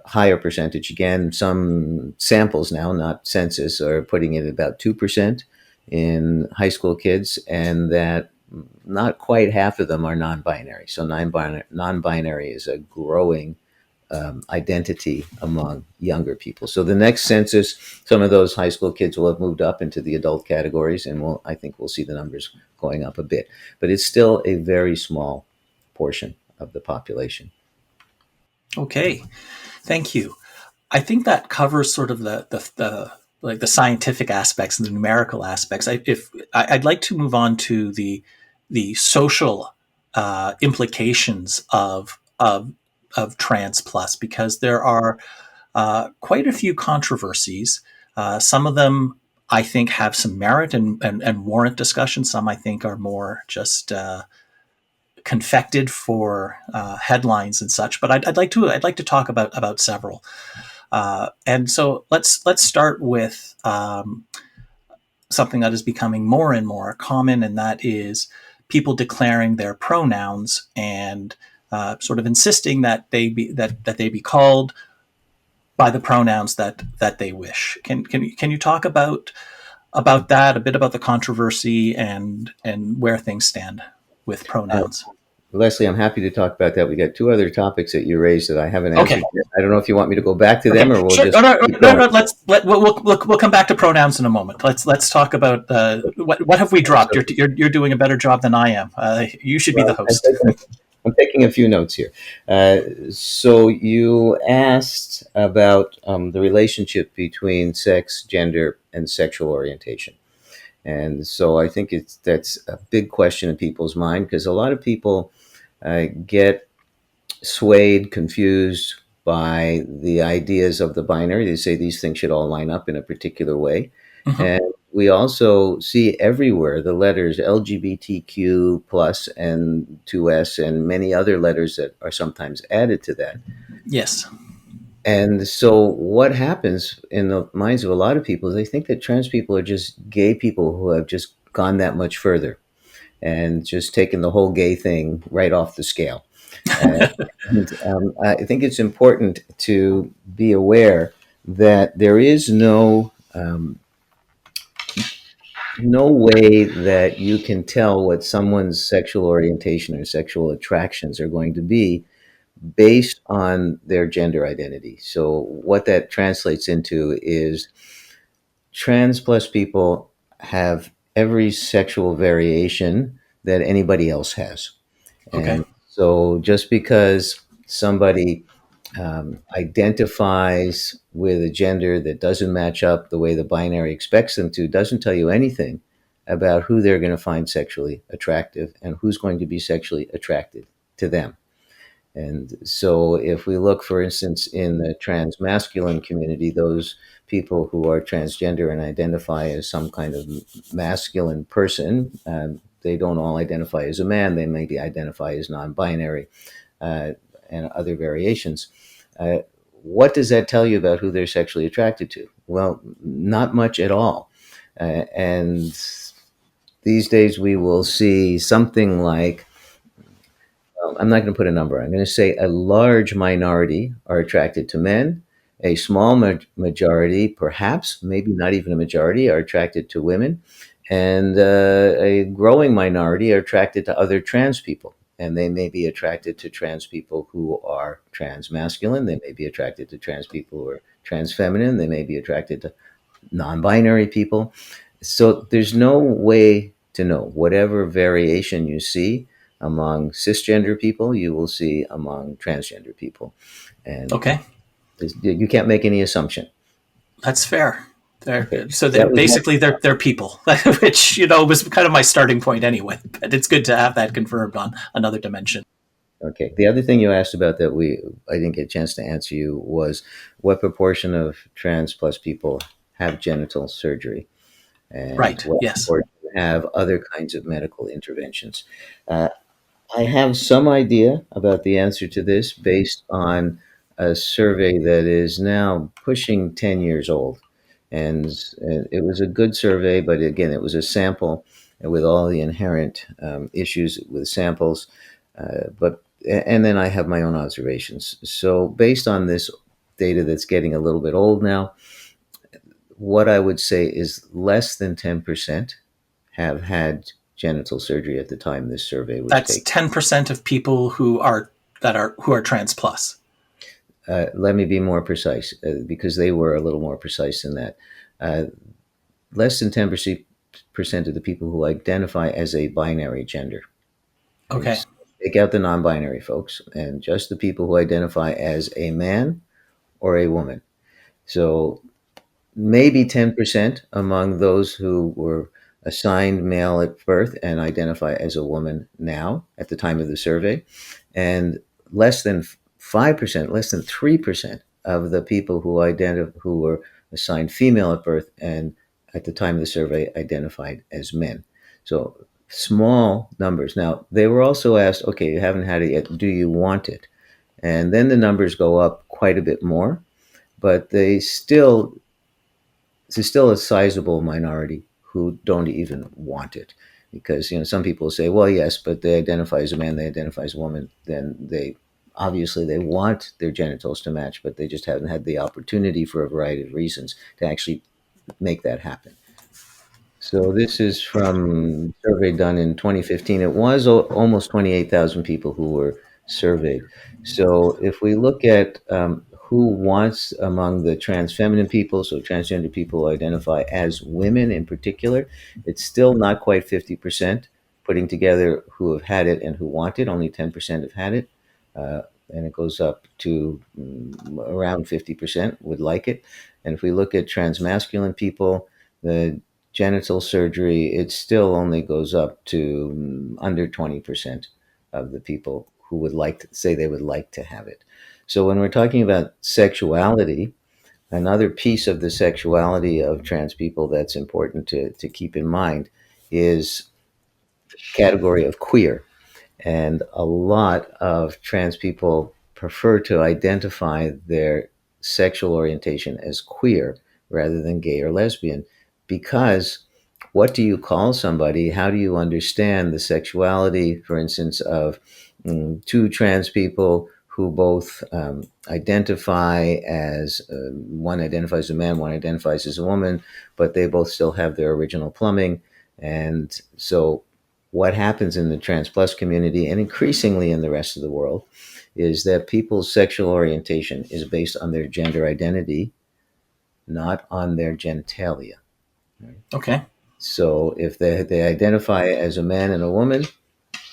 higher percentage. Again, some samples now, not census, are putting it at about 2% in high school kids, and that not quite half of them are non-binary. So non-binary is a growing identity among younger people. So the next census, some of those high school kids will have moved up into the adult categories, and I think we'll see the numbers going up a bit. But it's still a very small portion of the population. Okay. Thank you. I think that covers sort of the like the scientific aspects and the numerical aspects. I'd like to move on to the social implications of trans plus, because there are quite a few controversies. Some of them I think have some merit and warrant discussion. Some I think are more just confected for headlines and such. But I'd like to talk about several. And so let's start with something that is becoming more and more common, and that is people declaring their pronouns and sort of insisting that they be called by the pronouns that they wish. Can you talk about that a bit, about the controversy and where things stand with Uh, pronouns? Leslie, I'm happy to talk about that. We got two other topics that you raised that I haven't Okay. answered yet. I don't know if you want me to go back to them Okay, or we'll sure. just No, no, keep no, going. no. We'll come back to pronouns in a moment. Let's talk about what have we dropped. So, You're doing a better job than I am. You should be the well, host. I'm taking a few notes here. So you asked about the relationship between sex, gender, and sexual orientation. And so I think that's a big question in people's mind because a lot of people get swayed, confused by the ideas of the binary. They say these things should all line up in a particular way. Hmm. And we also see everywhere the letters LGBTQ plus and 2S and many other letters that are sometimes added to that. Yes. And so what happens in the minds of a lot of people is they think that trans people are just gay people who have just gone that much further and just taken the whole gay thing right off the scale. Uh, and I think it's important to be aware that there is no way that you can tell what someone's sexual orientation or sexual attractions are going to be based on their gender identity. So what that translates into is trans plus people have every sexual variation that anybody else has. Okay. And So just because somebody identifies with a gender that doesn't match up the way the binary expects them to doesn't tell you anything about who they're going to find sexually attractive and who's going to be sexually attracted to them. And so, if we look, for instance, in the trans masculine community, those people who are transgender and identify as some kind of masculine person, they don't all identify as a man. They maybe identify as non binary uh, and other variations. Uh, what does that tell you about who they're sexually attracted to? Well, not much at all. And these days, we will see something like, I'm not going to put a number. I'm going to say a large minority are attracted to men. A small majority, perhaps, maybe not even a majority, are attracted to women. And a growing minority are attracted to other trans people. And they may be attracted to trans people who are trans masculine. They may be attracted to trans people who are trans feminine. They may be attracted to non binary people. So there's no way to know. Whatever variation you see among cisgender people, you will see among transgender people. And Okay, you can't make any assumption. that's fair. Okay. So That was my, basically they're people, which was kind of my starting point anyway. But it's good to have that confirmed on another dimension. okay. The other thing you asked about that I didn't get a chance to answer you was what proportion of trans plus people have genital surgery and Right. what Yes. proportion have other kinds of medical interventions. Uh, I have some idea about the answer to this based on a survey that is now pushing 10 years old. And it was a good survey, but again, it was a sample with all the inherent issues with samples. And then I have my own observations. So, based on this data that's getting a little bit old now, what I would say is less than 10% have had genital surgery at the time this survey was That's taken. 10% of people who are trans plus. Let me be more precise because they were a little more precise than that. Uh, Less than 10% of the people who identify as a binary gender. Right? Okay. So take out the non binary folks and just the people who identify as a man or a woman. So maybe 10% among those who were assigned male at birth and identify as a woman now at the time of the survey, and less than 5%, less than 3% of the people who were assigned female at birth and at the time of the survey identified as men. So small numbers. Now, they were also asked, okay, you haven't had it yet. Do you want it? And then the numbers go up quite a bit more, but there's still a sizable minority who don't even want it because some people say, well, yes, but they identify as a man, they identify as a woman, then they obviously they want their genitals to match, but they just haven't had the opportunity for a variety of reasons to actually make that happen. So this is from a survey done in 2015. It was almost 28,000 people who were surveyed. So if we look at who wants among the trans feminine people, so transgender people who identify as women in particular, it's still not quite 50%. Putting together who have had it and who want it, only 10% have had it. Uh, and it goes up to around 50% would like it. And if we look at trans masculine people, the genital surgery, it still only goes up to under 20% of the people who would like to say they would like to have it. So when we're talking about sexuality, another piece of the sexuality of trans people that's important to keep in mind is the category of queer. And a lot of trans people prefer to identify their sexual orientation as queer rather than gay or lesbian because what do you call somebody? How do you understand the sexuality, for instance, of two trans people who both identify as one identifies as a man, one identifies as a woman, but they both still have their original plumbing. And so what happens in the trans plus community and increasingly in the rest of the world is that people's sexual orientation is based on their gender identity, not on their genitalia. Okay. So if they identify as a man and a woman,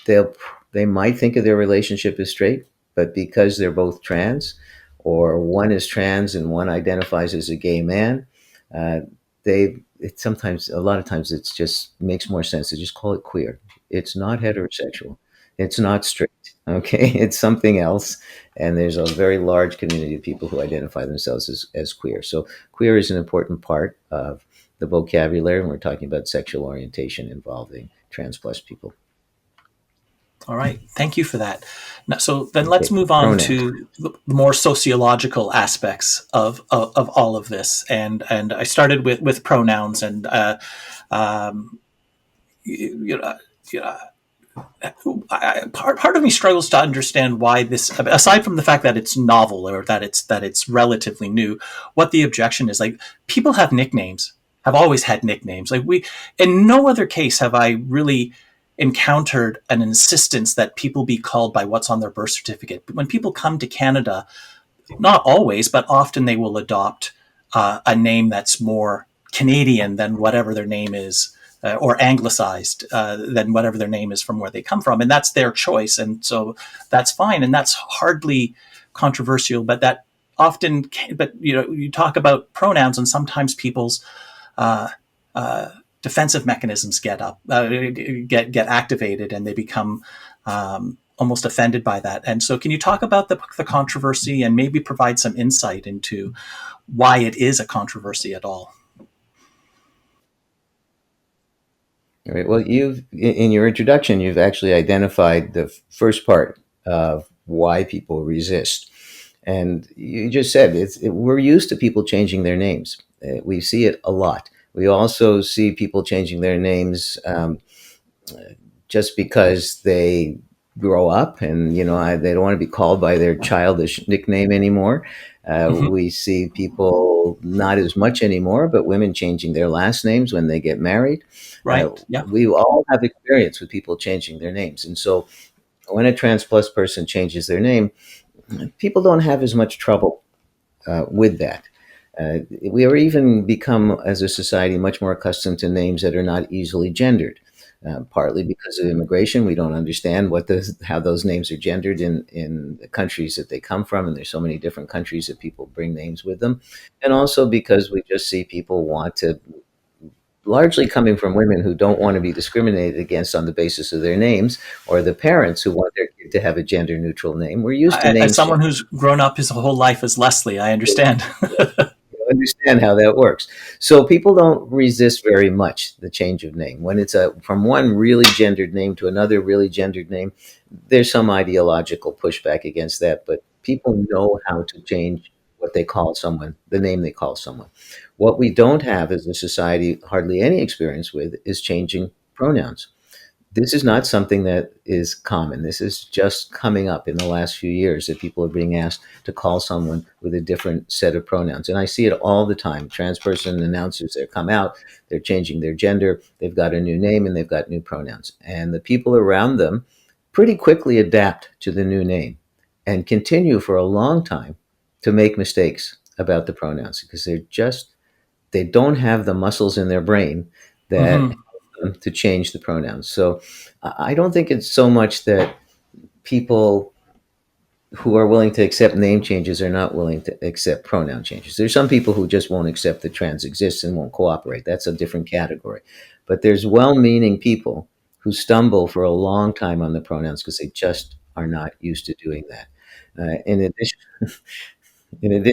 they'll they might think of their relationship as straight, but because they're both trans, or one is trans and one identifies as a gay man, uh, sometimes, a lot of times, it just makes more sense to just call it queer. It's not heterosexual. It's not straight. Okay, it's something else, and there's a very large community of people who identify themselves as queer. So queer is an important part of the vocabulary when we're talking about sexual orientation involving trans plus people. All right. Thank you for that. Now, so then let's Okay, move on pronouns. to the more sociological aspects of all of this. And I started with pronouns and, um, you know, you know, part of me struggles to understand why this, aside from the fact that it's novel or that it's relatively new, what the objection is. Like, people have nicknames, have always had nicknames. Like, we, in no other case have I really encountered an insistence that people be called by what's on their birth certificate. When people come to Canada, not always, but often they will adopt a name that's more Canadian than whatever their name is, or anglicized than whatever their name is from where they come from, and that's their choice, and so that's fine, and that's hardly controversial. But that often, but you talk about pronouns, and sometimes people's uh, defensive mechanisms get activated, and they become almost offended by that. And so, can you talk about the controversy and maybe provide some insight into why it is a controversy at all? All right. Well, in your introduction, you've actually identified the first part of why people resist. And you just said we're used to people changing their names. We see it a lot. We also see people changing their names just because they grow up and they don't want to be called by their childish nickname anymore. Mm-hmm. We see people, not as much anymore, but women changing their last names when they get married. Right. Yeah. We all have experience with people changing their names, and so when a trans plus person changes their name, people don't have as much trouble with that. We are even become, as a society, much more accustomed to names that are not easily gendered. Partly because of immigration, we don't understand how those names are gendered in the countries that they come from, and there's so many different countries that people bring names with them, and also because we just see people want to, largely coming from women who don't want to be discriminated against on the basis of their names, or the parents who want their kid to have a gender neutral name. We're used to As names someone changing. who's grown up his whole life as Leslie, I understand. Understand how that works. So people don't resist very much the change of name. When it's from one really gendered name to another really gendered name, there's some ideological pushback against that, but people know how to change what they call someone, the name they call someone. What we don't have as a society hardly any experience with is changing pronouns. This is not something that is common. This is just coming up in the last few years, that people are being asked to call someone with a different set of pronouns. And I see it all the time. Trans person announcers that come out, they're changing their gender, they've got a new name, and they've got new pronouns. And the people around them pretty quickly adapt to the new name and continue for a long time to make mistakes about the pronouns, because they don't have the muscles in their brain that Mm-hmm. help them to change the pronouns. So I don't think it's so much that people who are willing to accept name changes are not willing to accept pronoun changes. There's some people who just won't accept that trans exists and won't cooperate. That's a different category. But there's well-meaning people who stumble for a long time on the pronouns because they just are not used to doing that. In addition,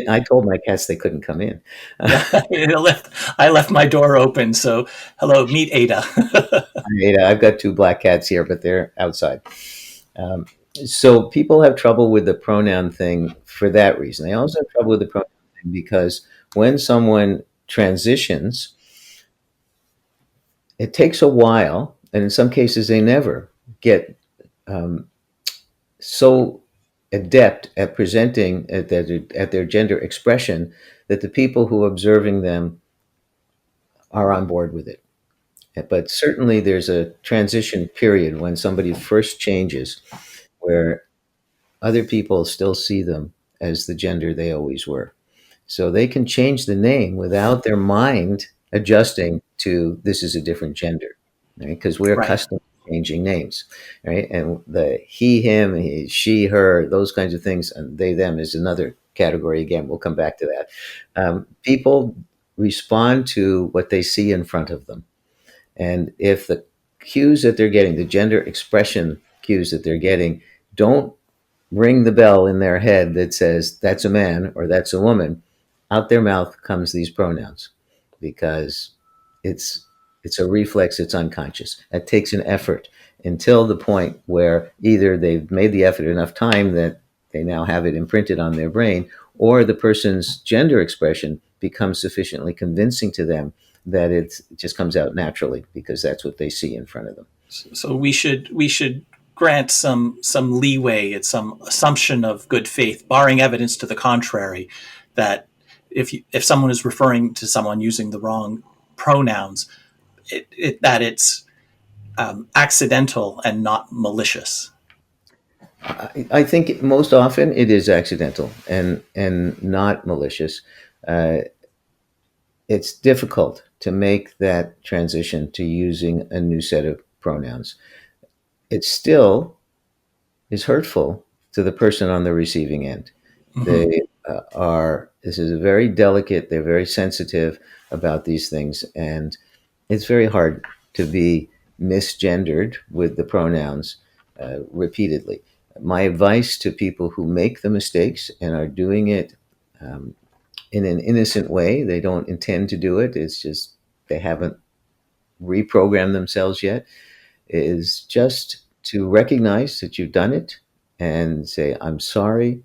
I told my cats they couldn't come in. Yeah, I left my door open. So, hello, meet Ada. I've got two black cats here, but they're outside. Um, so people have trouble with the pronoun thing for that reason. They also have trouble with the pronoun thing because when someone transitions, it takes a while, and in some cases, they never get um, so adept at presenting at their gender expression that the people who are observing them are on board with it. But certainly, there's a transition period when somebody first changes, where other people still see them as the gender they always were. So they can change the name without their mind adjusting to this is a different gender, right? Because we're Right. accustomed changing names, right? And the he, him, he, she, her, those kinds of things, and they, them is another category. Again, we'll come back to that. People respond to what they see in front of them. And if the cues that they're getting, the gender expression cues that they're getting, don't ring the bell in their head that says that's a man or that's a woman, out their mouth comes these pronouns because it's it's a reflex, it's unconscious. It takes an effort until the point where either they've made the effort enough time that they now have it imprinted on their brain, or the person's gender expression becomes sufficiently convincing to them that it just comes out naturally because that's what they see in front of them. So we should grant some leeway and some assumption of good faith, barring evidence to the contrary, that if someone is referring to someone using the wrong pronouns, that it's accidental and not malicious. I think most often it is accidental and not malicious. Uh, it's difficult to make that transition to using a new set of pronouns. It still is hurtful to the person on the receiving end. Mm-hmm. They this is a very delicate, they're very sensitive about these things, and it's very hard to be misgendered with the pronouns repeatedly. My advice to people who make the mistakes and are doing it um, in an innocent way, they don't intend to do it, it's just they haven't reprogrammed themselves yet, is just to recognize that you've done it and say, I'm sorry,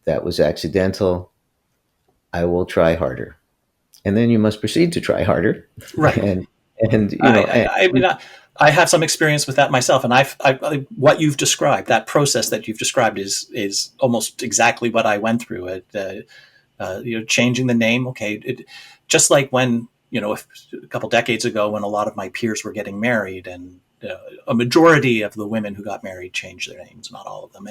that was accidental, I will try harder. And then you must proceed to try harder. Right. and, and, you I, know, I, and, I mean, I have some experience with that myself, and what you've described, that process that you've described, is almost exactly what I went through. Changing the name. Okay, just like when a couple decades ago, when a lot of my peers were getting married, and a majority of the women who got married changed their names, not all of them,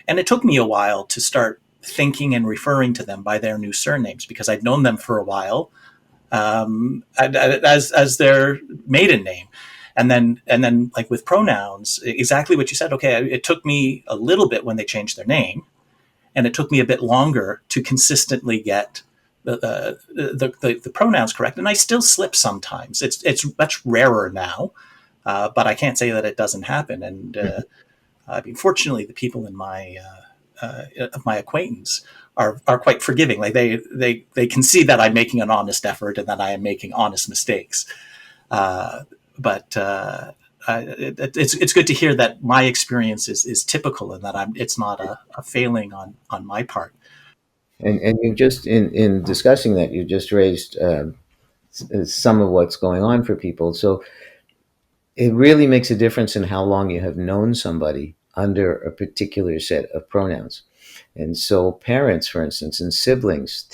and it took me a while to start thinking and referring to them by their new surnames because I'd known them for a while as their maiden name. And then like with pronouns, exactly what you said. Okay, it took me a little bit when they changed their name, and it took me a bit longer to consistently get the pronouns correct. And I still slip sometimes. It's much rarer now, but I can't say that it doesn't happen. And I mean, fortunately, the people in of my acquaintance are quite forgiving. Like they can see that I'm making an honest effort and that I am making honest mistakes. But it's good to hear that my experience is typical and that it's not a failing on my part. and you just, in discussing that, you just raised some of what's going on for people. So it really makes a difference in how long you have known somebody under a particular set of pronouns. And so parents, for instance, and siblings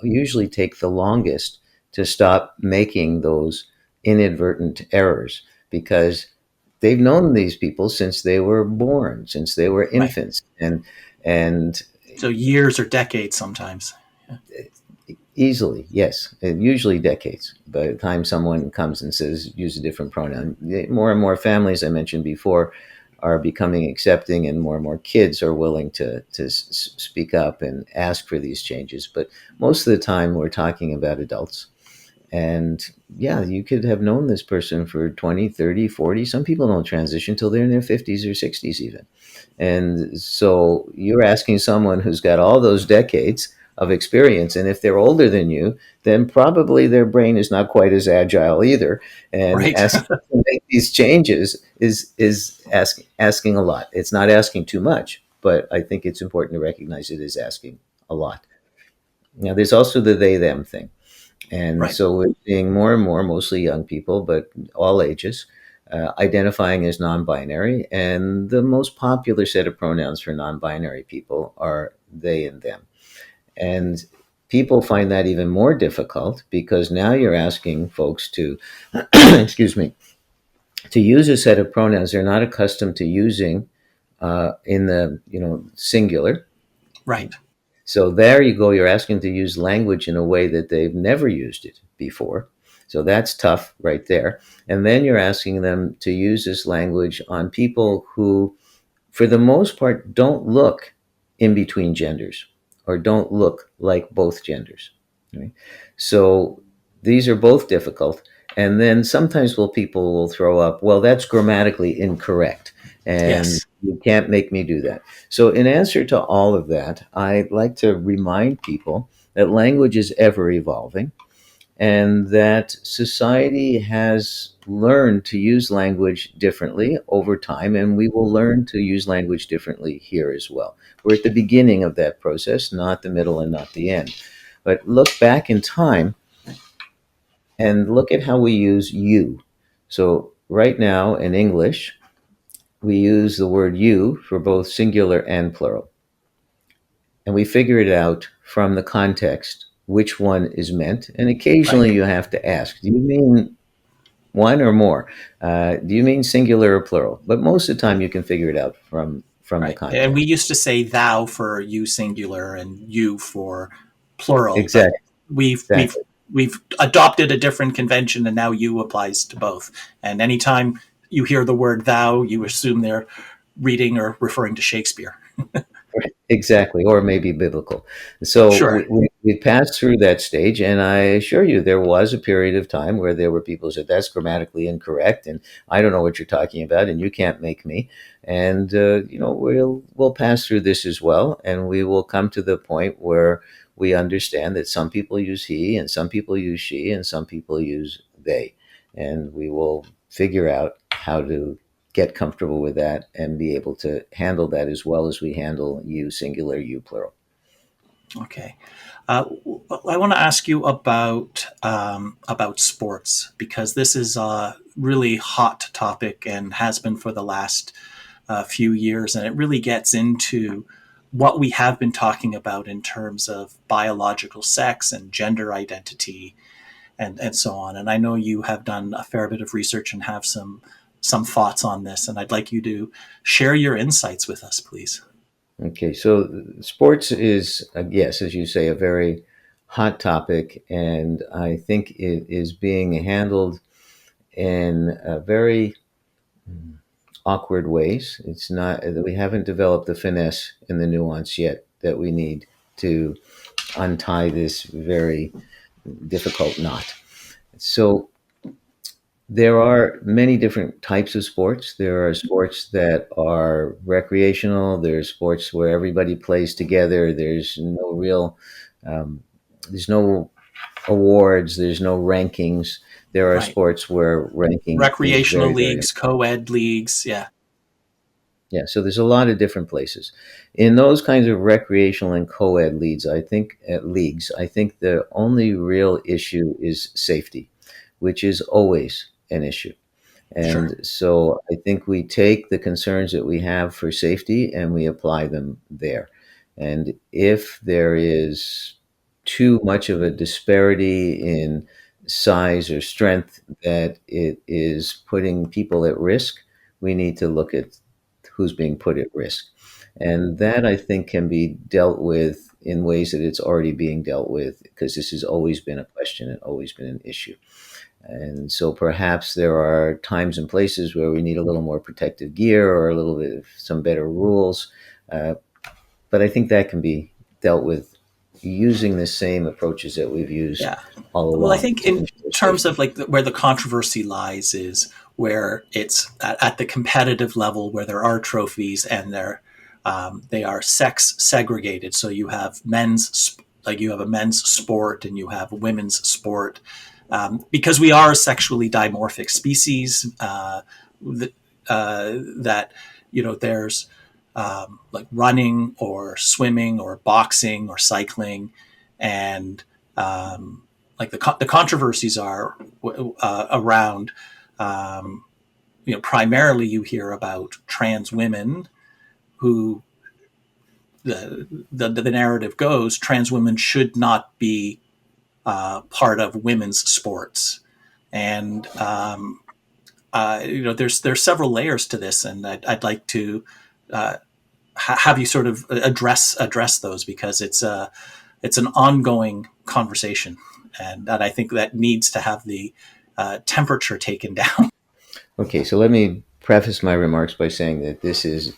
usually take the longest to stop making those inadvertent errors because they've known these people since they were born, since they were Right. infants, and So years or decades sometimes. Yeah. easily, yes, and usually decades. By the time someone comes and says use a different pronoun, more and more families, I mentioned before, are becoming accepting, and more kids are willing to speak up and ask for these changes. But most of the time, we're talking about adults. And yeah, you could have known this person for 20, 30, 40. Some people don't transition until they're in their 50s or 60s even. And so you're asking someone who's got all those decades of experience. And if they're older than you, then probably their brain is not quite as agile either. And Right. asking to make these changes is asking a lot. It's not asking too much, but I think it's important to recognize it is asking a lot. Now, there's also the they them thing. And Right. so we're seeing more and more, mostly young people, but all ages, identifying as non binary. And the most popular set of pronouns for non binary people are they and them. And people find that even more difficult because now you're asking folks to, excuse me, to use a set of pronouns they're not accustomed to using in the singular. Right. So there you go. You're asking to use language in a way that they've never used it before. So that's tough right there. And then you're asking them to use this language on people who, for the most part, don't look in between genders or don't look like both genders. Right? So these are both difficult. And then sometimes people will throw up, well, that's grammatically incorrect. And Yes. you can't make me do that. So, in answer to all of that, I like to remind people that language is ever evolving and that society has learned to use language differently over time, and we will learn to use language differently here as well. We're at the beginning of that process, not the middle and not the end. But look back in time and look at how we use you. So, right now in English, we use the word you for both singular and plural. And we figure it out from the context which one is meant. And Right. occasionally you have to ask, do you mean one or more? Do you mean singular or plural? But most of the time, you can figure it out from the Right. And we context. used to say thou for you singular and you for plural, but Exactly. we've we've Exactly. we've adopted a different convention, and now you applies to both. And anytime you hear the word thou, you assume they're reading or referring to Shakespeare. Right. Exactly, or maybe biblical. So Sure. we passed through that stage, and I assure you, there was a period of time where there were people who said that's grammatically incorrect, and I don't know what you're talking about, and you can't make me. And we'll pass through this as well, and we will come to the point where we understand that some people use he, and some people use she, and some people use they, and we will figure out how to get comfortable with that and be able to handle that as well as we handle you singular, you plural. Okay. Uh, I want to ask you about sports, because this is a really hot topic and has been for the last few years, and it really gets into what we have been talking about in terms of biological sex and gender identity and so on. And I know you have done a fair bit of research and have some thoughts on this, and I'd like you to share your insights with us, please. Okay, so sports is, yes, as you say, a very hot topic, and I think it is being handled in a very awkward ways. It's not that we haven't developed the finesse and the nuance yet that we need to untie this very difficult knot. So there are many different types of sports. There are sports that are recreational. There's sports where everybody plays together. Um, there's no awards. There's no rankings. There are Right. sports where ranking is Recreational very, very leagues, important. co-ed leagues. Yeah. Yeah, so there's a lot of different places. In those kinds of recreational and co-ed leagues, I think the only real issue is safety, which is always an issue. Sure. And so I think we take the concerns that we have for safety and we apply them there. And if there is too much of a disparity in size or strength that it is putting people at risk, we need to look at who's being put at risk. And that I think can be dealt with in ways that it's already being dealt with because this has always been a question and always been an issue. And so perhaps there are times and places where we need a little more protective gear or a little bit of some better rules. Uh, but I think that can be dealt with using the same approaches that we've used Yeah. all Well, I along think to in ensure terms safety. of like where the controversy lies is where it's at the competitive level where there are trophies and they are sex segregated. So you have you have a men's sport and you have a women's sport, because we are a sexually dimorphic species. That there's like running or swimming or boxing or cycling, and like the controversies are around. Um, Primarily you hear about trans women who the narrative goes trans women should not be part of women's sports, and there's several layers to this, and I'd like to uh, have you sort of address those, because it's an ongoing conversation. and that I think that needs to have the temperature taken down. Okay, so let me preface my remarks by saying that this is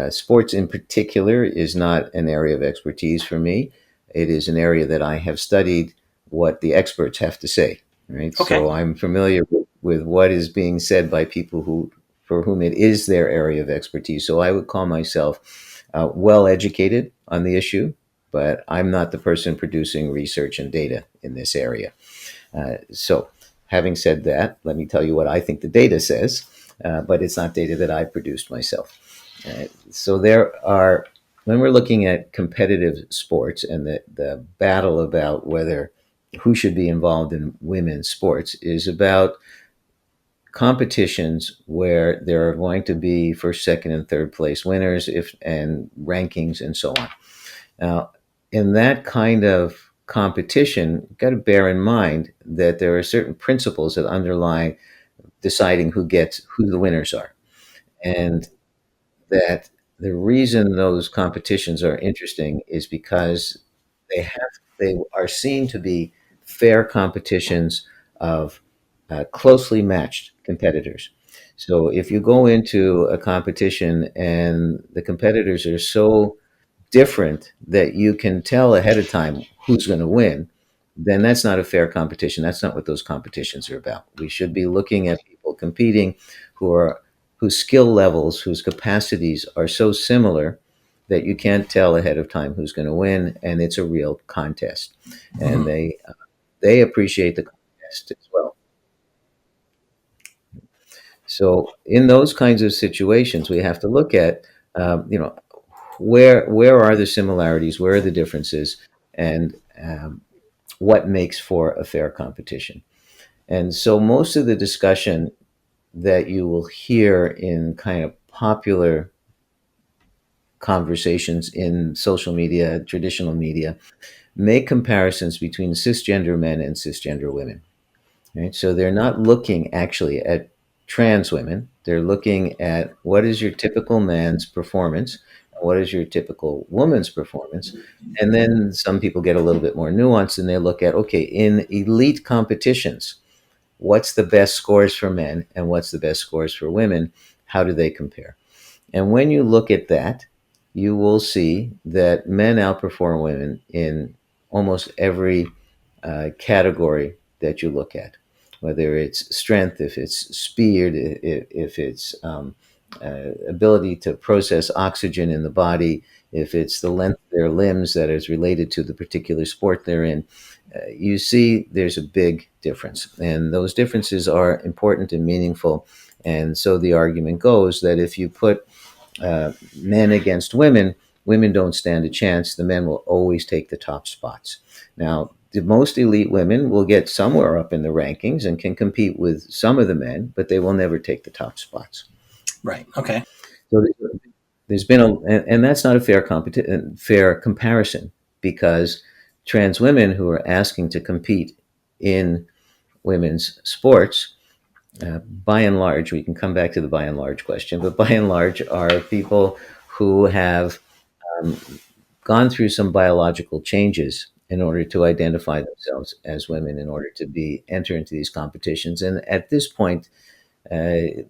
sports in particular is not an area of expertise for me. It is an area that I have studied what the experts have to say. Right, Okay. so I'm familiar with what is being said by people who, for whom it is their area of expertise. So I would call myself well educated on the issue, but I'm not the person producing research and data in this area. So, having said that, let me tell you what I think the data says, but it's not data that I produced myself. So, when we're looking at competitive sports and the battle about whether who should be involved in women's sports is about competitions where there are going to be first, second, and third place winners and rankings and so on. Now, in that kind of competition, you've got to bear in mind that there are certain principles that underlie deciding who the winners are, and that the reason those competitions are interesting is because they are seen to be fair competitions of closely matched competitors. So if you go into a competition and the competitors are so different that you can tell ahead of time who's going to win, then that's not a fair competition. That's not what those competitions are about. We should be looking at people competing whose skill levels, whose capacities are so similar that you can't tell ahead of time who's going to win, and it's a real contest. And Mhm. they appreciate the contest as well. So in those kinds of situations, we have to look at, you know, where are the similarities, where are the differences, and what makes for a fair competition. And so most of the discussion that you will hear in kind of popular conversations in social media, traditional media, make comparisons between cisgender men and cisgender women. Right? So they're not looking actually at trans women. They're looking at what is your typical man's performance, what is your typical woman's performance. And then some people get a little bit more nuanced and they look at, okay, in elite competitions, what's the best scores for men and what's the best scores for women? How do they compare? And when you look at that, you will see that men outperform women in almost every category that you look at, whether it's strength, if it's speed, if it's ability to process oxygen in the body, if it's the length of their limbs that is related to the particular sport they're in. You see, there's a big difference, and those differences are important and meaningful. And so the argument goes that if you put men against women, women don't stand a chance. The men will always take the top spots. Now, the most elite women will get somewhere up in the rankings and can compete with some of the men, but they will never take the top spots. Right. Okay. So there's been and that's not a fair comparison because trans women who are asking to compete in women's sports, by and large, we can come back to the by and large question, but by and large are people who have um, gone through some biological changes in order to identify themselves as women, in order to be enter into these competitions. And at this point, uh,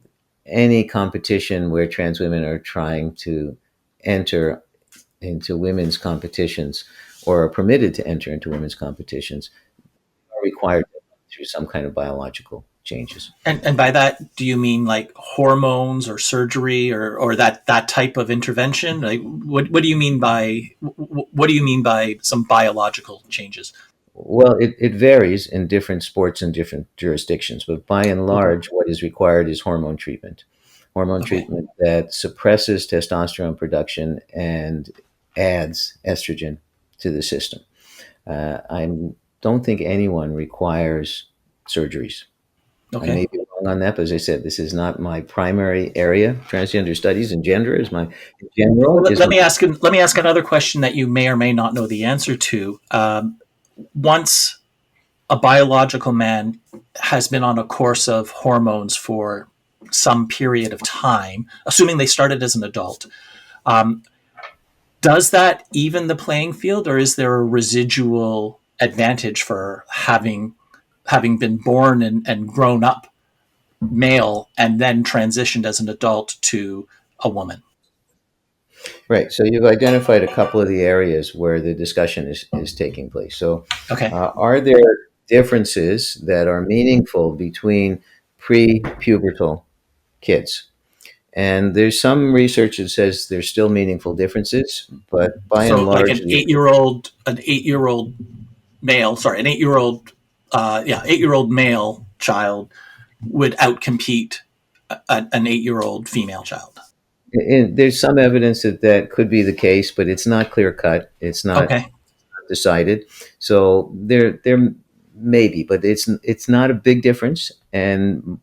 any competition where trans women are trying to enter into women's competitions or are permitted to enter into women's competitions are required through some kind of biological changes. And by that, do you mean like hormones or surgery or that type of intervention? Like what do you mean by what do you mean by some biological changes? Well, it varies in different sports and different jurisdictions, but by and Okay. large, what is required is hormone Okay. treatment that suppresses testosterone production and adds estrogen to the system. I don't think anyone requires surgeries. I Okay. may be wrong on that, but as I said, this is not my primary area. Transgender studies and gender is my in general Well, is my let me ask another question that you may or may not know the answer to. Once a biological man has been on a course of hormones for some period of time, assuming they started as an adult, um, does that even the playing field, or is there a residual? advantage for having been born and grown up male and then transitioned as an adult to a woman. Right. So you've identified a couple of the areas where the discussion is taking place. So, Okay. are there differences that are meaningful between pre-pubertal kids? And there's some research that says there's still meaningful differences, but by and So like large, an 8-year old male, sorry, an 8-year-old, 8-year-old male child would outcompete an 8-year-old female child. there's some evidence that that could be the case, but it's not clear cut. It's not Okay. decided. So there may be, but it's not a big difference, and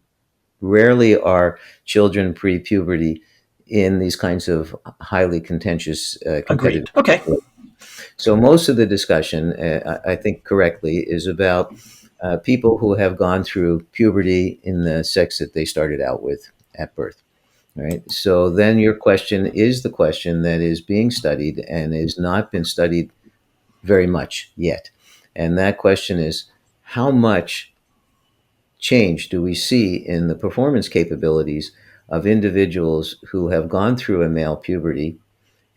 rarely are children pre-puberty in these kinds of highly contentious competitive. Agreed. Okay. So most of the discussion, I think correctly, is about people who have gone through puberty in the sex that they started out with at birth. Right. So then your question is the question that is being studied and has not been studied very much yet. And that question is, how much change do we see in the performance capabilities of individuals who have gone through a male puberty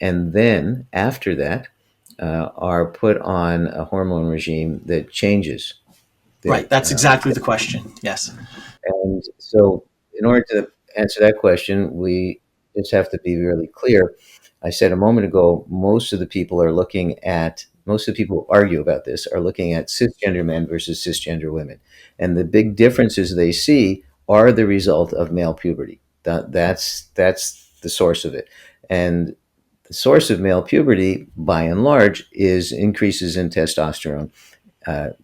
and then after that are put on a hormone regime that changes their Right. That's exactly the question. Yes. and so in order to answer that question, we just have to be really clear. I said a moment ago, most of the people who argue about this are looking at cisgender men versus cisgender women. And the big differences they see are the result of male puberty. That's the source of it. And the source of male puberty, by and large, is increases in testosterone,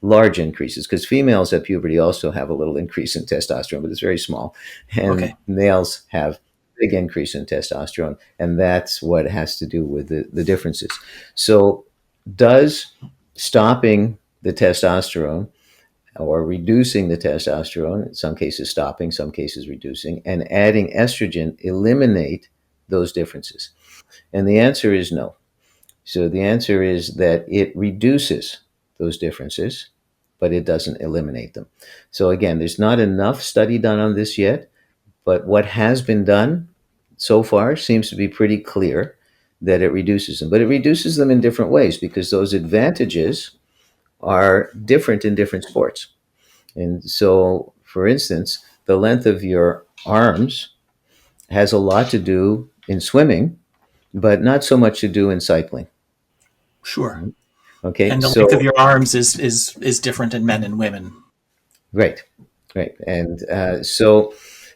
large increases, because females at puberty also have a little increase in testosterone, but it's very small. And Okay. males have big increase in testosterone, and that's what has to do with the differences. So, does stopping the testosterone or reducing the testosterone, in some cases stopping, some cases reducing, and adding estrogen eliminate those differences? And the answer is no. So the answer is that it reduces those differences, but it doesn't eliminate them. So again, there's not enough study done on this yet, but what has been done so far seems to be pretty clear that it reduces them. But it reduces them in different ways because those advantages are different in different sports. And so, for instance, the length of your arms has a lot to do in swimming, but not so much to do in cycling. Sure. Okay, And the length of so your arms is different in men and women. right, right, and so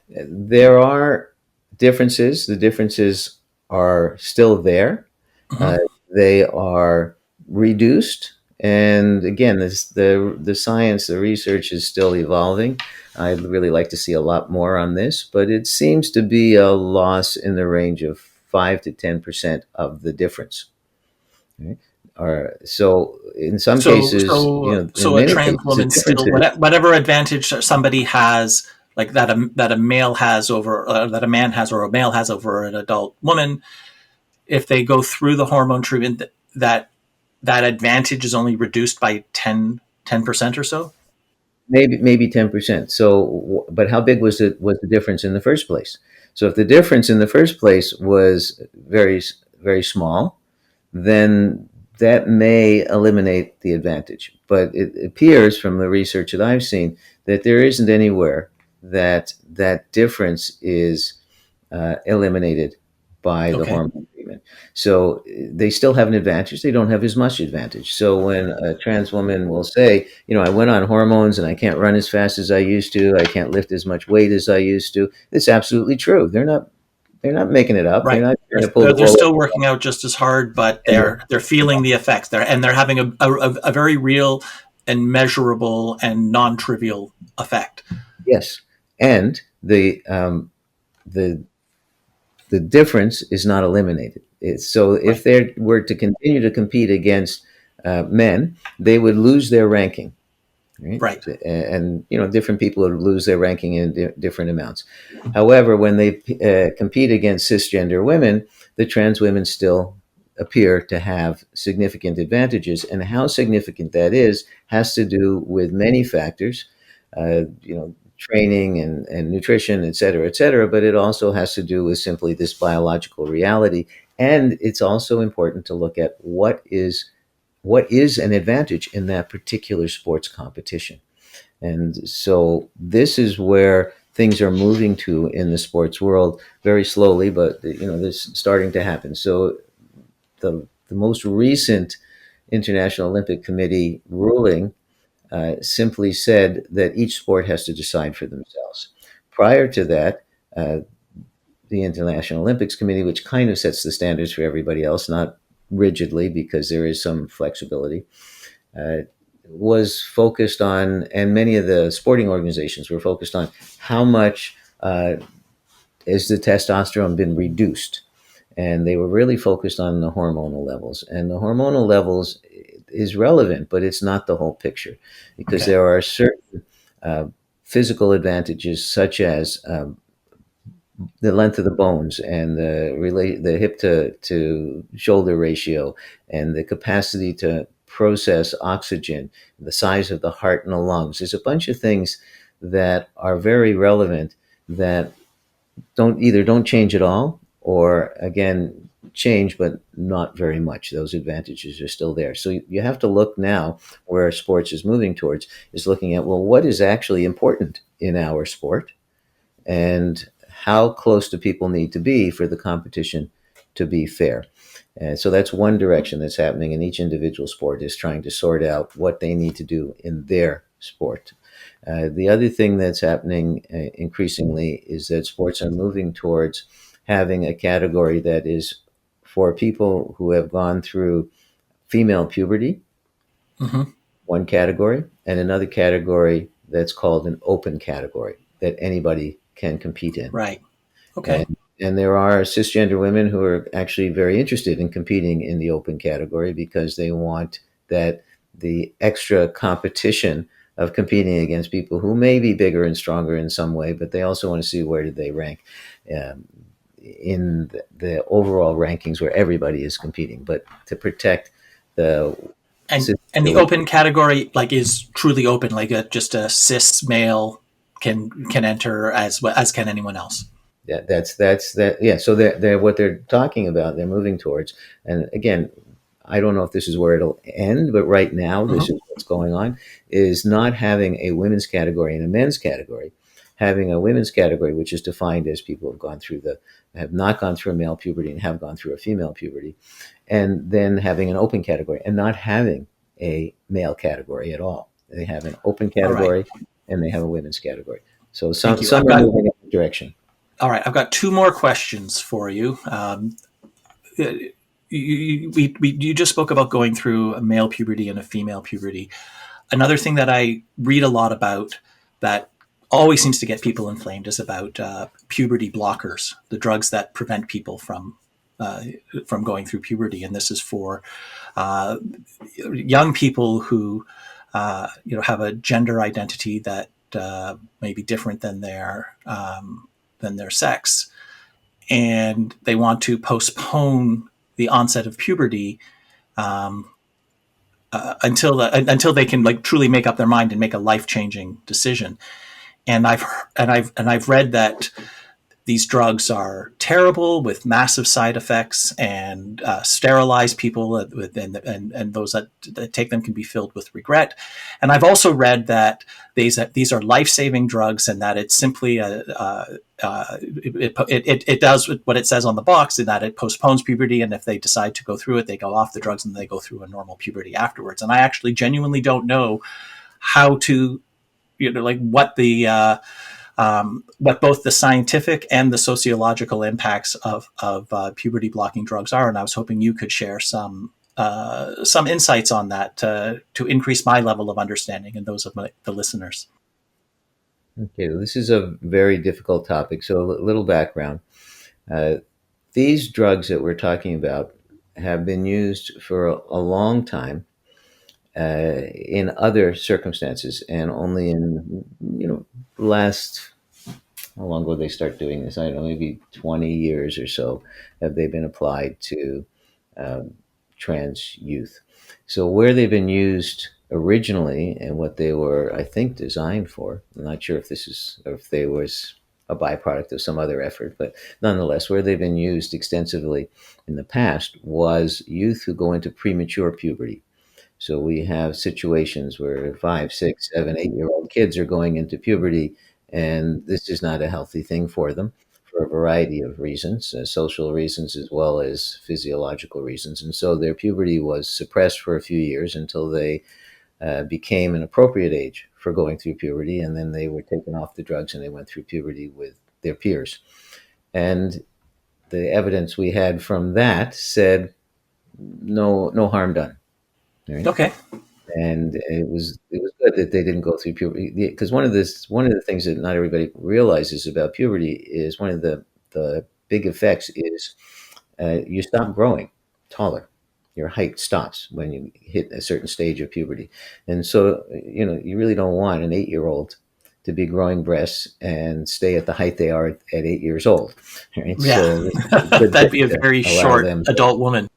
there are differences. The differences are still there. Uh, Mhm. they are reduced, and again, the science, the research is still evolving. I'd really like to see a lot more on this, but it seems to be a loss in the range of 5 to 10% of the difference. Right? Or so in some So cases, so in so a many trans cases, the woman difference still, is whatever advantage somebody has, like that a male has over that a man has or a male has over an adult woman, if they go through the hormone treatment, that advantage is only reduced by 10% or so. maybe 10%. So, but how big was the difference in the first place? So, if the difference in the first place was very small, then that may eliminate the advantage. But it appears from the research that I've seen that there isn't anywhere that that difference is eliminated by the Okay. hormone treatment. So they still have an advantage. They don't have as much advantage. So when a trans woman will say, I went on hormones and I can't run as fast as I used to, I can't lift as much weight as I used to, it's absolutely true. They're not making it up. They're Right. not trying to pull They're, the they're wool still over. working out just as hard, but And they're feeling the effects. They're having a very real and measurable and non-trivial effect. yes, and the the difference is not eliminated. So if Right. they were to continue to compete against men, they would lose their ranking. Right? Right. And different people would lose their ranking in different amounts. However, when they compete against cisgender women, the trans women still appear to have significant advantages. And how significant that is has to do with many factors, training and nutrition, et cetera. But it also has to do with simply this biological reality. And it's also important to look at what is an advantage in that particular sports competition. And so this is where things are moving to in the sports world very slowly, but this is starting to happen. So the most recent International Olympic Committee ruling simply said that each sport has to decide for themselves. Prior to that, uh, the International Olympics Committee, which kind of sets the standards for everybody else, not rigidly because there is some flexibility, uh, was focused on, and many of the sporting organizations were focused on how much has the testosterone been reduced. And they were really focused on the hormonal levels. And the hormonal levels is relevant, but it's not the whole picture because Okay. there are certain uh, physical advantages, such as the length of the bones and the hip to shoulder ratio and the capacity to process oxygen, the size of the heart and the lungs. There's a bunch of things that are very relevant that don't change at all, or again change but not very much. Those advantages are still there. So you have to look now where sports is moving towards, is looking at, well, what is actually important in our sport, and how close do people need to be for the competition to be fair. And so that's one direction that's happening in each individual sport, is trying to sort out what they need to do in their sport. The other thing that's happening increasingly is that sports are moving towards having a category that is for people who have gone through female puberty, Hmm. one category, and another category that's called an open category that anybody can compete in. Right. Okay. And there are cisgender women who are actually very interested in competing in the open category because they want that the extra competition of competing against people who may be bigger and stronger in some way, but they also want to see where do they rank um, in the overall rankings where everybody is competing, but to protect the And the cisgender. open category like is truly open, like just a cis male can enter as well as can anyone else. That's that. Yeah. So they're what they're talking about. They're moving towards. And again, I don't know if this is where it'll end, but right now, this Hmm. is what's going on: is not having a women's category and a men's category, having a women's category, which is defined as people who have not gone through a male puberty and have gone through a female puberty, and then having an open category and not having a male category at all. They have an open All right. category and they have a women's category. So Thank you. some are moving in that direction. All right. I've got two more questions for you. You just spoke about going through a male puberty and a female puberty. Another thing that I read a lot about that always seems to get people inflamed is about puberty blockers, the drugs that prevent people from going through puberty. And this is for uh, young people who have a gender identity that may be different than their sex, and they want to postpone the onset of puberty um, until they can like truly make up their mind and make a life changing decision. And I've read that these drugs are terrible with massive side effects and sterilize people and those that take them can be filled with regret. And I've also read that these are life-saving drugs and that it's simply it does what it says on the box in that it postpones puberty, and if they decide to go through it, they go off the drugs and they go through a normal puberty afterwards. And I actually genuinely don't know how to like what both the scientific and the sociological impacts of puberty blocking drugs are. And I was hoping you could share some insights on that to increase my level of understanding and those of the listeners. Okay, well, this is a very difficult topic. So a little background. Uh, these drugs that we're talking about have been used for a long time in other circumstances, and only in last, how long ago did they start doing this? I don't know, maybe 20 years or so have they been applied to um, trans youth. So where they've been used originally and what they were, I think, designed for, I'm not sure if this is, or if they was a byproduct of some other effort, but nonetheless, where they've been used extensively in the past was youth who go into premature puberty. So we have situations where 5, 6, 7, 8-year-old kids are going into puberty, and this is not a healthy thing for them for a variety of reasons, social reasons as well as physiological reasons. And so their puberty was suppressed for a few years until they became an appropriate age for going through puberty, and then they were taken off the drugs and they went through puberty with their peers. And the evidence we had from that said no harm done. Right? Okay. And it was good that they didn't go through puberty, because one of the things that not everybody realizes about puberty is one of the big effects is you stop growing taller. Your height stops when you hit a certain stage of puberty, and so you really don't want an 8-year-old to be growing breasts and stay at the height they are at 8 years old. Right? Yeah. So this is a good That'd thing be a to very allow short them to, adult woman.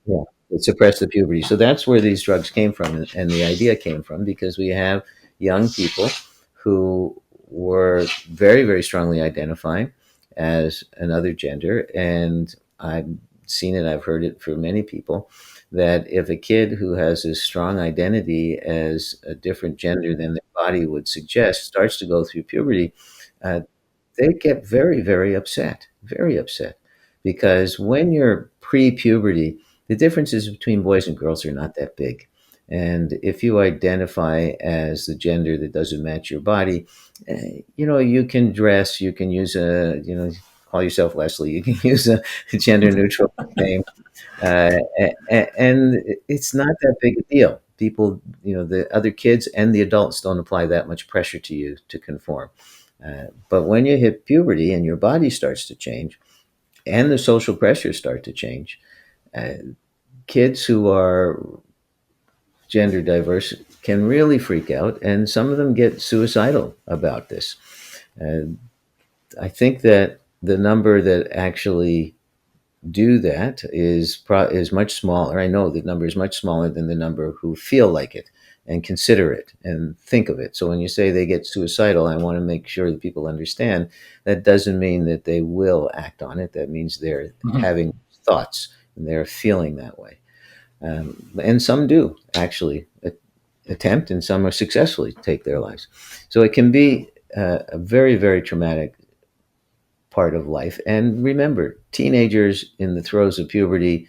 yeah, suppress the puberty. So that's where these drugs came from, and the idea came from because we have young people who were very, very strongly identifying as another gender, and I've seen it, I've heard it for many people, that if a kid who has a strong identity as a different gender than their body would suggest starts to go through puberty, uh, they get very, very upset, because when you're pre-puberty, the differences between boys and girls are not that big. And if you identify as the gender that doesn't match your body, you can dress, you can use call yourself Leslie, you can use a gender neutral name, uh, and it's not that big a deal. People, the other kids and the adults don't apply that much pressure to you to conform. But when you hit puberty and your body starts to change and the social pressures start to change, uh, kids who are gender diverse can really freak out, and some of them get suicidal about this. Uh, I think that the number that actually do that is much smaller. I know the number is much smaller than the number who feel like it and consider it and think of it. So when you say they get suicidal, I want to make sure that people understand that doesn't mean that they will act on it. That means they're Mhm. having thoughts and they're feeling that way. And some do actually attempt, and some are successfully take their lives. So it can be a very, very traumatic part of life. And remember, teenagers in the throes of puberty,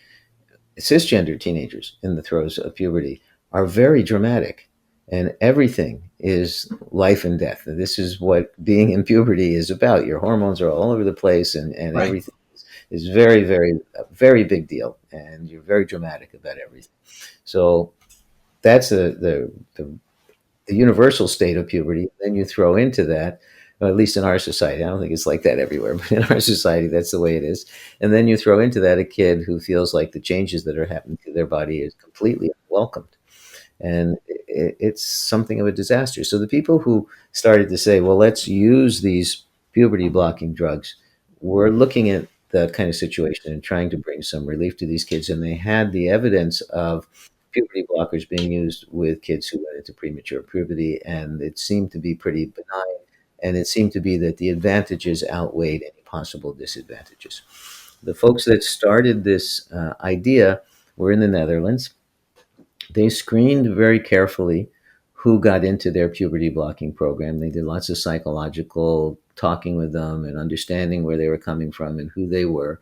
cisgender teenagers in the throes of puberty, are very dramatic. And everything is life and death. And this is what being in puberty is about. Your hormones are all over the place, and Right. everything is very, very, a very big deal. And you're very dramatic about everything. So that's the universal state of puberty. Then you throw into that, or at least in our society, I don't think it's like that everywhere, but in our society, that's the way it is. And then you throw into that a kid who feels like the changes that are happening to their body is completely unwelcomed. And it's something of a disaster. So the people who started to say, well, let's use these puberty blocking drugs, were looking at that kind of situation and trying to bring some relief to these kids. And they had the evidence of puberty blockers being used with kids who went into premature puberty, and it seemed to be pretty benign. And it seemed to be that the advantages outweighed any possible disadvantages. The folks that started this idea were in the Netherlands. They screened very carefully who got into their puberty blocking program. They did lots of psychological talking with them and understanding where they were coming from and who they were.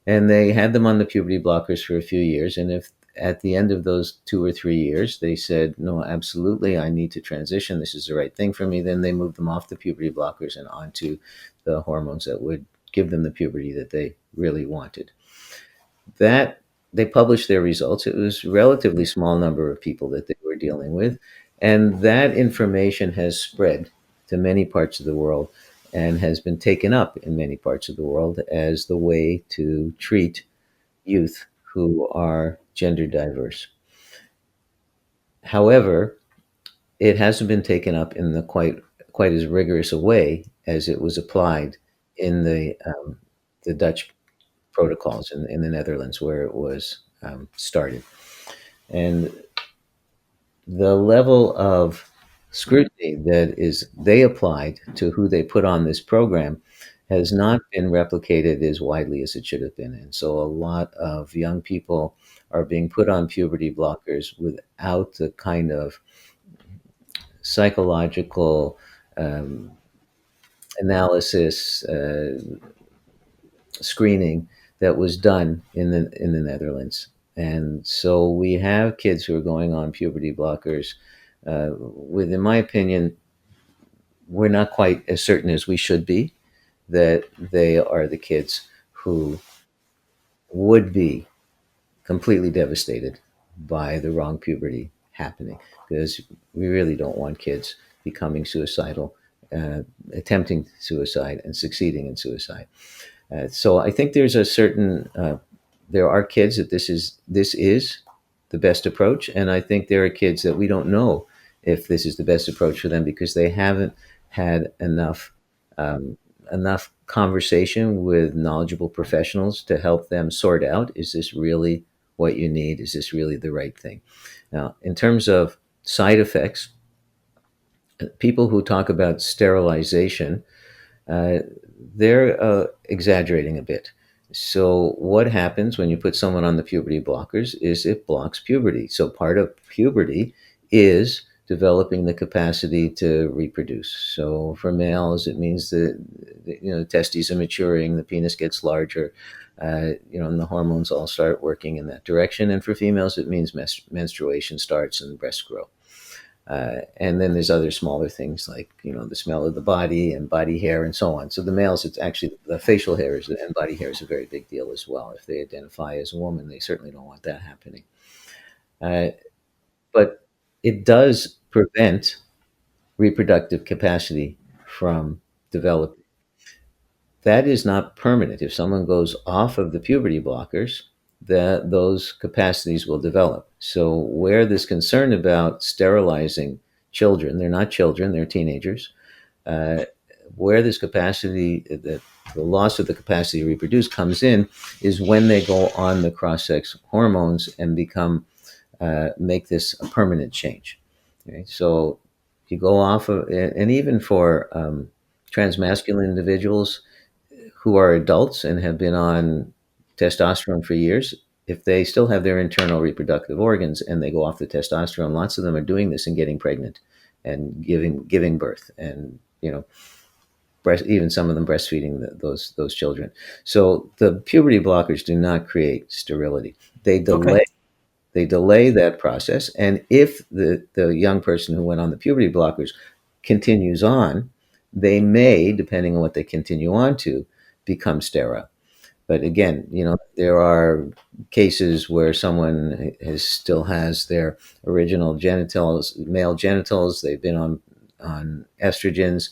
And they had them on the puberty blockers for a few years. And if at the end of those 2 or 3 years they said, no, absolutely, I need to transition, this is the right thing for me, then they moved them off the puberty blockers and onto the hormones that would give them the puberty that they really wanted. That they published their results. It was a relatively small number of people that they were dealing with, and that information has spread to many parts of the world and has been taken up in many parts of the world as the way to treat youth who are gender diverse. However, it hasn't been taken up in the quite as rigorous a way as it was applied in the Dutch protocols in the Netherlands, where it was started. And the level of scrutiny that is they applied to who they put on this program has not been replicated as widely as it should have been. And so a lot of young people are being put on puberty blockers without the kind of psychological um, analysis, screening that was done in the Netherlands. And so we have kids who are going on puberty blockers. With, in my opinion, we're not quite as certain as we should be that they are the kids who would be completely devastated by the wrong puberty happening, because we really don't want kids becoming suicidal, attempting suicide, and succeeding in suicide. So I think there's a certain there are kids that this is the best approach, and I think there are kids that we don't know if this is the best approach for them because they haven't had um, enough conversation with knowledgeable professionals to help them sort out, is this really what you need? Is this really the right thing? Now, in terms of side effects, people who talk about sterilization, uh, they're exaggerating a bit. So, what happens when you put someone on the puberty blockers is it blocks puberty. So, part of puberty is developing the capacity to reproduce. So, for males, it means that the testes are maturing, the penis gets larger, and the hormones all start working in that direction. And for females, it means menstruation starts and breasts grow. And then there's other smaller things like the smell of the body and body hair and so on. So the males, it's actually the facial hair and body hair is a very big deal as well. If they identify as a woman, they certainly don't want that happening. Uh, but it does prevent reproductive capacity from developing. That is not permanent. If someone goes off of the puberty blockers, that those capacities will develop. So where this concern about sterilizing children, they're not children, they're teenagers, uh, where this capacity, the loss of the capacity to reproduce comes in, is when they go on the cross-sex hormones and make this a permanent change. Okay? So you go off of, and even for transmasculine individuals, who are adults and have been on testosterone for years, if they still have their internal reproductive organs and they go off the testosterone, lots of them are doing this and getting pregnant and giving birth, and even some of them breastfeeding those children. So the puberty blockers do not create sterility. They Okay. delay they delay that process, and if the young person who went on the puberty blockers continues on, they may, depending on what they continue on to, become sterile. But again, there are cases where someone still has their original genitals, male genitals. They've been on estrogens.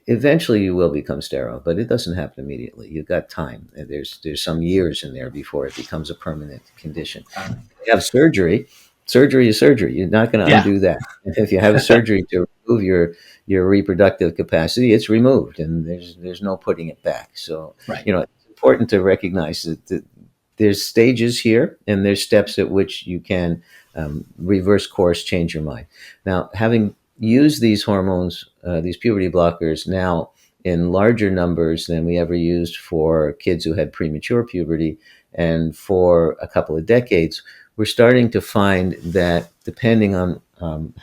Eventually, you will become sterile, but it doesn't happen immediately. You've got time. There's some years in there before it becomes a permanent condition. You have surgery. Surgery is surgery. You're not going to Yeah. undo that. If you have a surgery to remove your reproductive capacity, it's removed, and there's no putting it back. So Right. it's important to recognize that there's stages here, and there's steps at which you can reverse course, change your mind. Now, having used these hormones, these puberty blockers, now in larger numbers than we ever used for kids who had premature puberty, and for a couple of decades, we're starting to find that depending on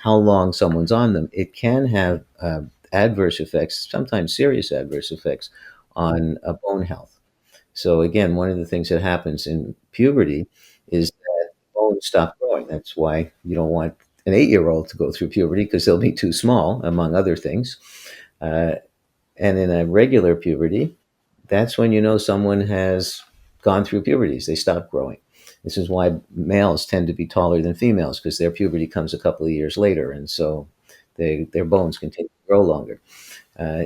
how long someone's on them, it can have adverse effects, sometimes serious adverse effects, on bone health. So again, one of the things that happens in puberty is that bones stop growing. That's why you don't want an 8-year-old to go through puberty, because they'll be too small, among other things. Uh, and in a regular puberty, that's when someone has gone through puberties. They stop growing. This is why males tend to be taller than females, because their puberty comes a couple of years later, and so their bones continue to grow longer. Uh,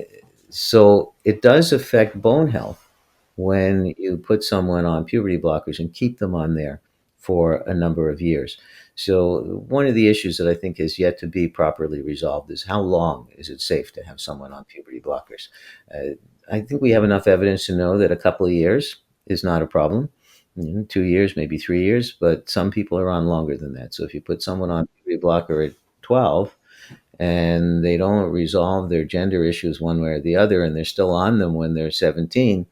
so it does affect bone health when you put someone on puberty blockers and keep them on there for a number of years. So one of the issues that I think is yet to be properly resolved is how long is it safe to have someone on puberty blockers? I think we have enough evidence to know that a couple of years is not a problem. 2 years, maybe 3 years, but some people are on longer than that. So if you put someone on puberty blocker at 12 and they don't resolve their gender issues one way or the other, and they're still on them when they're 17,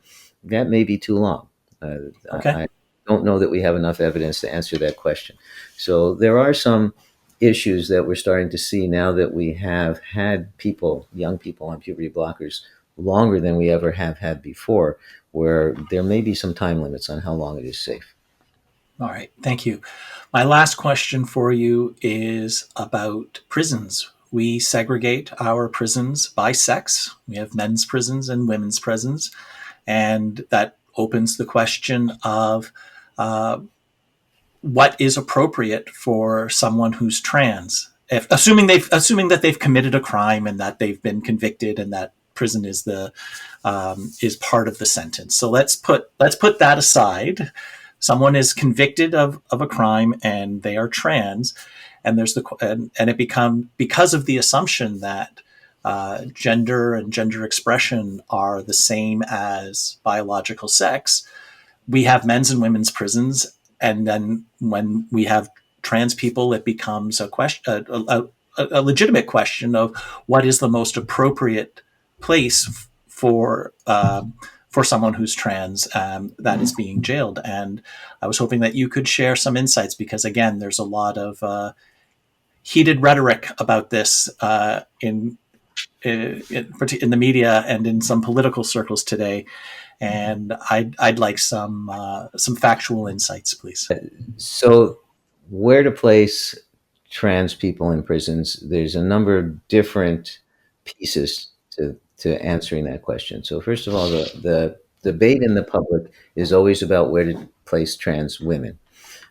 that may be too long. Okay. I don't know that we have enough evidence to answer that question. So there are some issues that we're starting to see now that we have had people, young people on puberty blockers longer than we ever have had before, where there may be some time limits on how long it is safe. All right. Thank you. My last question for you is about prisons. We segregate our prisons by sex. We have men's prisons and women's prisons. And that opens the question of uh, what is appropriate for someone who's trans. Assuming that they've committed a crime and that they've been convicted and that prison is part of the sentence. So let's put that aside. Someone is convicted of a crime and they are trans, and it becomes, because of the assumption that gender and gender expression are the same as biological sex. We have men's and women's prisons, and then when we have trans people, it becomes a legitimate question of what is the most appropriate place for someone who's trans that is being jailed. And I was hoping that you could share some insights, because again, there's a lot of heated rhetoric about this in the media and in some political circles today. And I'd like some factual insights, please. So, where to place trans people in prisons? There's a number of different pieces to answering that question. So, first of all, the debate in the public is always about where to place trans women.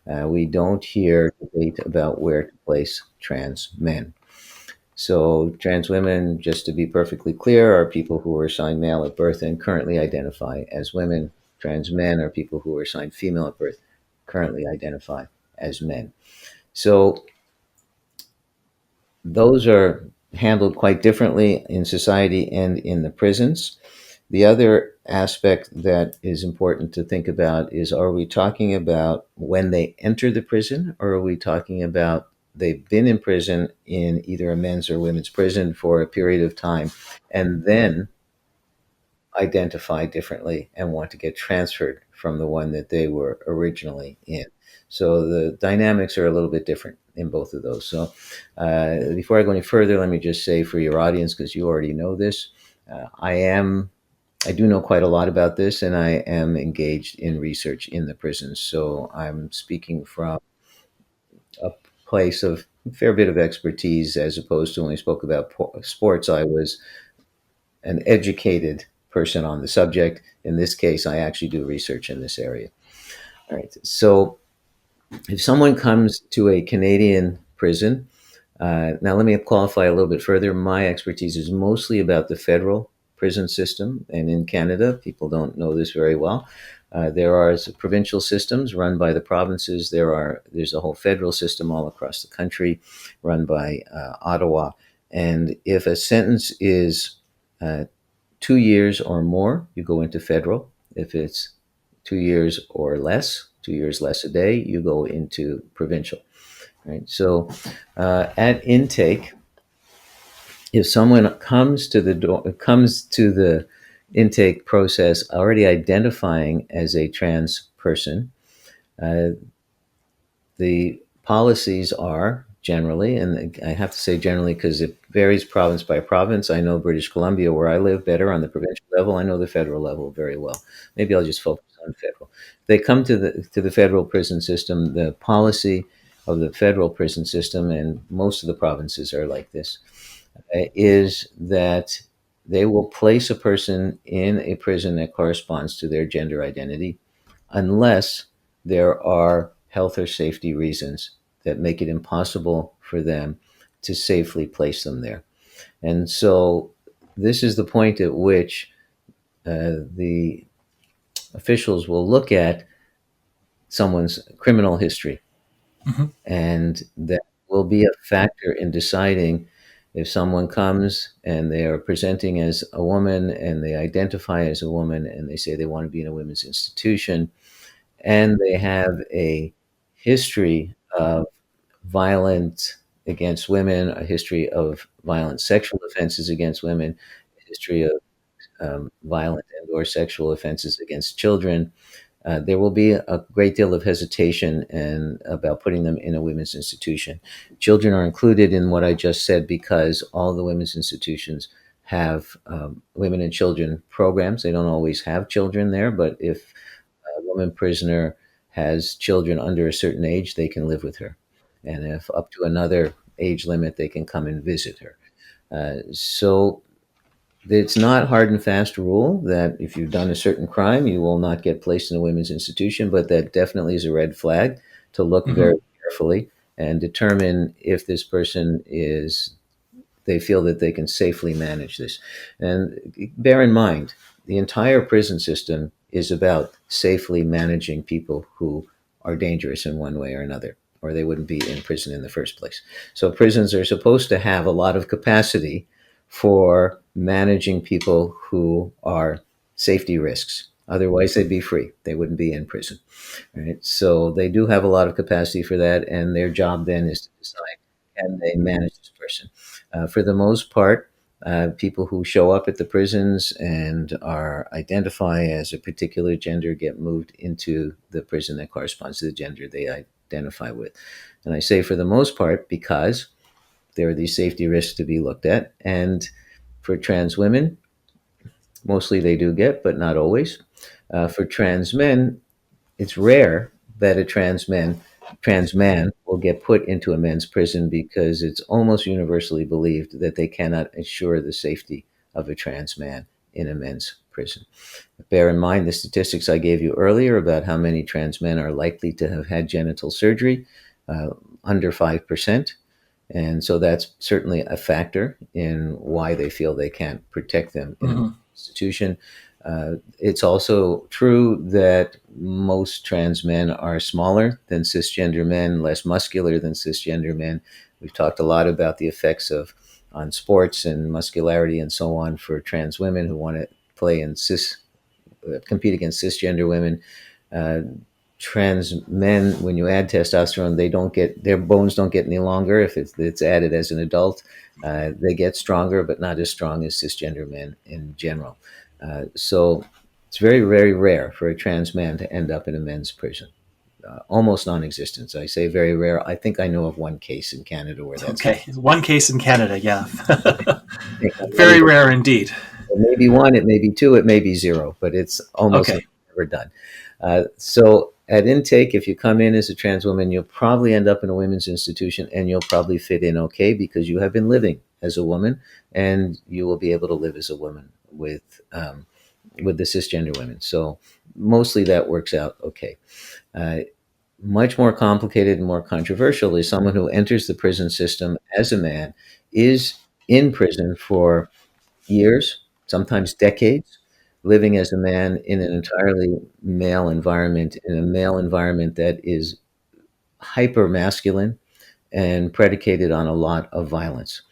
We don't hear debate about where to place trans men. So, trans women, just to be perfectly clear, are people who were assigned male at birth and currently identify as women. Trans men are people who were assigned female at birth, currently identify as men. So, those are handled quite differently in society and in the prisons. The other aspect that is important to think about is, are we talking about when they enter the prison, or are we talking about they've been in prison in either a men's or women's prison for a period of time and then identify differently and want to get transferred from the one that they were originally in? So the dynamics are a little bit different in both of those. So before I go any further, let me just say for your audience, because you already know this, I do know quite a lot about this, and I am engaged in research in the prisons. So I'm speaking from a place of a fair bit of expertise, as opposed to when we spoke about sports. I was an educated person on the subject. In this case, I actually do research in this area. All right. So if someone comes to a Canadian prison, now let me qualify a little bit further. My expertise is mostly about the federal prison system, and in Canada, people don't know this very well. There are provincial systems run by the provinces. There's a whole federal system all across the country, run by Ottawa. And if a sentence is 2 years or more, you go into federal. If it's 2 years or less, 2 years less a day, you go into provincial. Right. So at intake, if someone comes to the intake process already identifying as a trans person, uh, the policies are generally, and I have to say generally because it varies province by province. I know British Columbia, where I live, better on the provincial level. I know the federal level very well. Maybe I'll just focus on federal. They come to the federal prison system. The policy of the federal prison system, and most of the provinces are like this, is that they will place a person in a prison that corresponds to their gender identity unless there are health or safety reasons that make it impossible for them to safely place them there. And so this is the point at which the officials will look at someone's criminal history, Mm-hmm. and that will be a factor in deciding if someone comes and they are presenting as a woman and they identify as a woman and they say they want to be in a women's institution. and they have a history of violence against women, a history of violent sexual offenses against women, a history of violent and or sexual offenses against children, there will be a great deal of hesitation and about putting them in a women's institution. Children are included in what I just said because all the women's institutions have women and children programs. They don't always have children there, but if a woman prisoner has children under a certain age, they can live with her. And if up to another age limit, they can come and visit her. So it's not hard and fast rule that if you've done a certain crime, you will not get placed in a women's institution, but that definitely is a red flag to look very Hmm. carefully and determine if this person is, they feel that they can safely manage this. And bear in mind, the entire prison system is about safely managing people who are dangerous in one way or another, or they wouldn't be in prison in the first place. So prisons are supposed to have a lot of capacity for managing people who are safety risks. Otherwise, they'd be free. They wouldn't be in prison. Right? So they do have a lot of capacity for that, and their job then is to decide, can they manage this person? For the most part, people who show up at the prisons and are identify as a particular gender get moved into the prison that corresponds to the gender they identify with. And I say for the most part because there are these safety risks to be looked at. And for trans women, mostly they do get, but not always. For trans men, it's rare that a trans man will get put into a men's prison because it's almost universally believed that they cannot ensure the safety of a trans man in a men's prison. Bear in mind the statistics I gave you earlier about how many trans men are likely to have had genital surgery, uh, under 5%. And so that's certainly a factor in why they feel they can't protect them in an Hmm. institution. It's also true that most trans men are smaller than cisgender men, less muscular than cisgender men. We've talked a lot about the effects of on sports and muscularity and so on for trans women who want to play in compete against cisgender women. Uh, Trans men, when you add testosterone, they don't get their bones don't get any longer if it's added as an adult. They get stronger, but not as strong as cisgender men in general. So it's very, very rare for a trans man to end up in a men's prison. Almost non-existent. I say very rare. I think I know of one case in Canada where that's happened. Okay, one case in Canada, yeah. I think I'm not Very even. rare indeed. It may be one, it may be two, it may be zero, but it's almost Okay. never done. So at intake, if you come in as a trans woman, you'll probably end up in a women's institution and you'll probably fit in okay because you have been living as a woman and you will be able to live as a woman with the cisgender women. So mostly that works out okay. Uh, Much more complicated and more controversial is someone who enters the prison system as a man, is in prison for years, sometimes decades, living as a man in an entirely male environment, in a male environment that is hyper masculine and predicated on a lot of violence,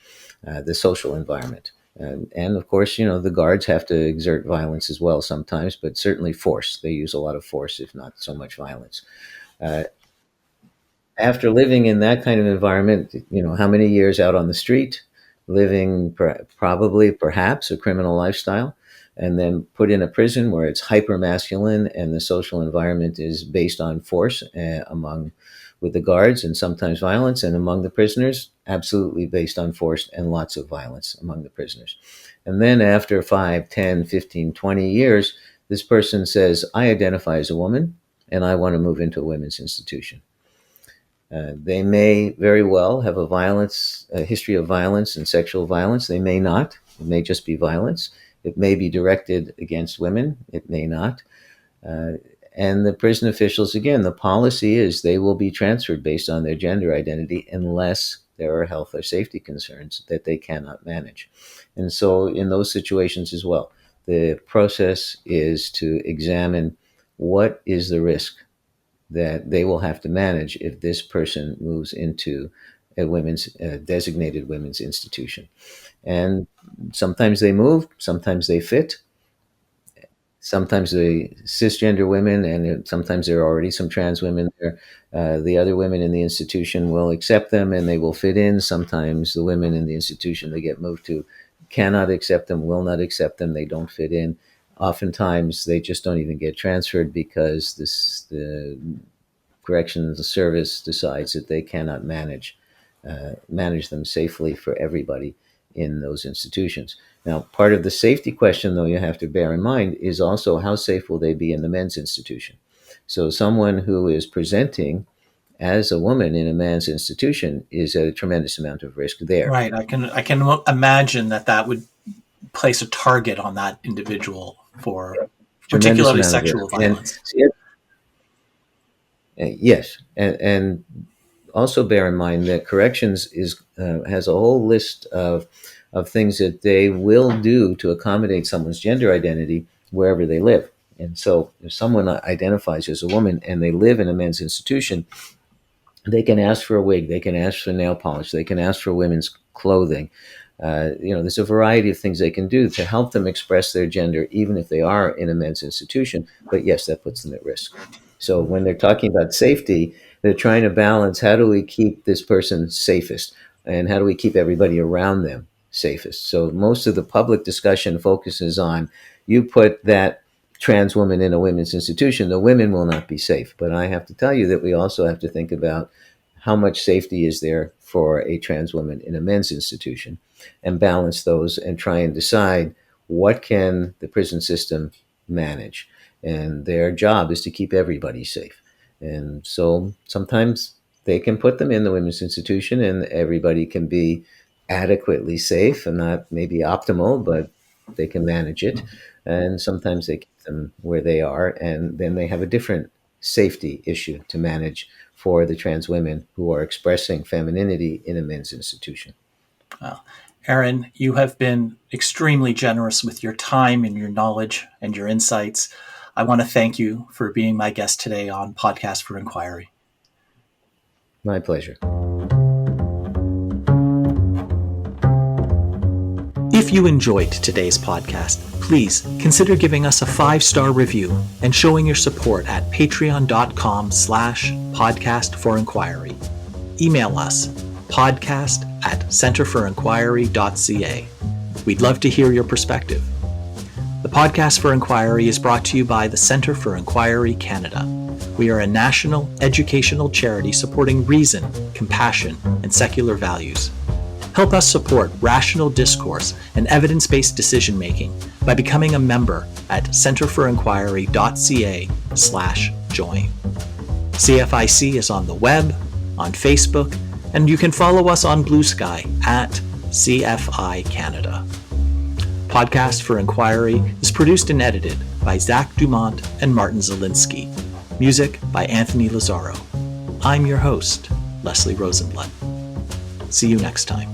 the social environment. And of course, the guards have to exert violence as well sometimes, but certainly force. They use a lot of force, if not so much violence. Uh, After living in that kind of environment, how many years out on the street, living probably perhaps a criminal lifestyle, and then put in a prison where it's hyper masculine and the social environment is based on force among with the guards and sometimes violence, and among the prisoners, absolutely based on force and lots of violence among the prisoners. And then after 5, 10, 15, 20 years, this person says, I identify as a woman and I want to move into a women's institution. They may very well have a history of violence and sexual violence. They may not. It may just be violence. It may be directed against women. It may not. Uh, and the prison officials, again, the policy is they will be transferred based on their gender identity unless there are health or safety concerns that they cannot manage. And so, in those situations as well, the process is to examine what is the risk that they will have to manage if this person moves into a designated women's institution. And sometimes they move, sometimes they fit, sometimes the cisgender women, and sometimes there are already some trans women there. The other women in the institution will accept them and they will fit in. Sometimes the women in the institution they get moved to cannot accept them, will not accept them, they don't fit in. Oftentimes they just don't even get transferred because the corrections service decides that they cannot manage them safely for everybody in those institutions. Now, part of the safety question, though, you have to bear in mind is also how safe will they be in the men's institution. So someone who is presenting as a woman in a man's institution is at a tremendous amount of risk there. Right. I can imagine that would place a target on that individual for Tremendous particularly amount of sexual risk. And violence. yes, and also bear in mind that corrections has a whole list of things that they will do to accommodate someone's gender identity wherever they live. And so, if someone identifies as a woman and they live in a men's institution, they can ask for a wig, they can ask for nail polish, they can ask for women's clothing. There's a variety of things they can do to help them express their gender, even if they are in a men's institution. But yes, that puts them at risk. So when they're talking about safety, they're trying to balance how do we keep this person safest and how do we keep everybody around them safest. So most of the public discussion focuses on you put that trans woman in a women's institution, the women will not be safe. But I have to tell you that we also have to think about how much safety is there for a trans woman in a men's institution and balance those and try and decide what can the prison system manage. And their job is to keep everybody safe. And so sometimes they can put them in the women's institution and everybody can be adequately safe and not maybe optimal, but they can manage it. And sometimes they keep them where they are, and then they have a different safety issue to manage for the trans women who are expressing femininity in a men's institution. Well, Aaron, you have been extremely generous with your time and your knowledge and your insights. I want to thank you for being my guest today on Podcast for Inquiry. My pleasure. If you enjoyed today's podcast, please consider giving us a 5-star review and showing your support at patreon.com/podcastforinquiry. Email us podcast@centerforinquiry.ca. We'd love to hear your perspective. The Podcast for Inquiry is brought to you by the Centre for Inquiry Canada. We are a national educational charity supporting reason, compassion, and secular values. Help us support rational discourse and evidence-based decision-making by becoming a member at centerforinquiry.ca/join. CFIC is on the web, on Facebook, and you can follow us on Blue Sky at CFI Canada. Podcast for Inquiry is produced and edited by Zach Dumont and Martin Zielinski. Music by Anthony Lazaro. I'm your host, Leslie Rosenblatt. See you next time.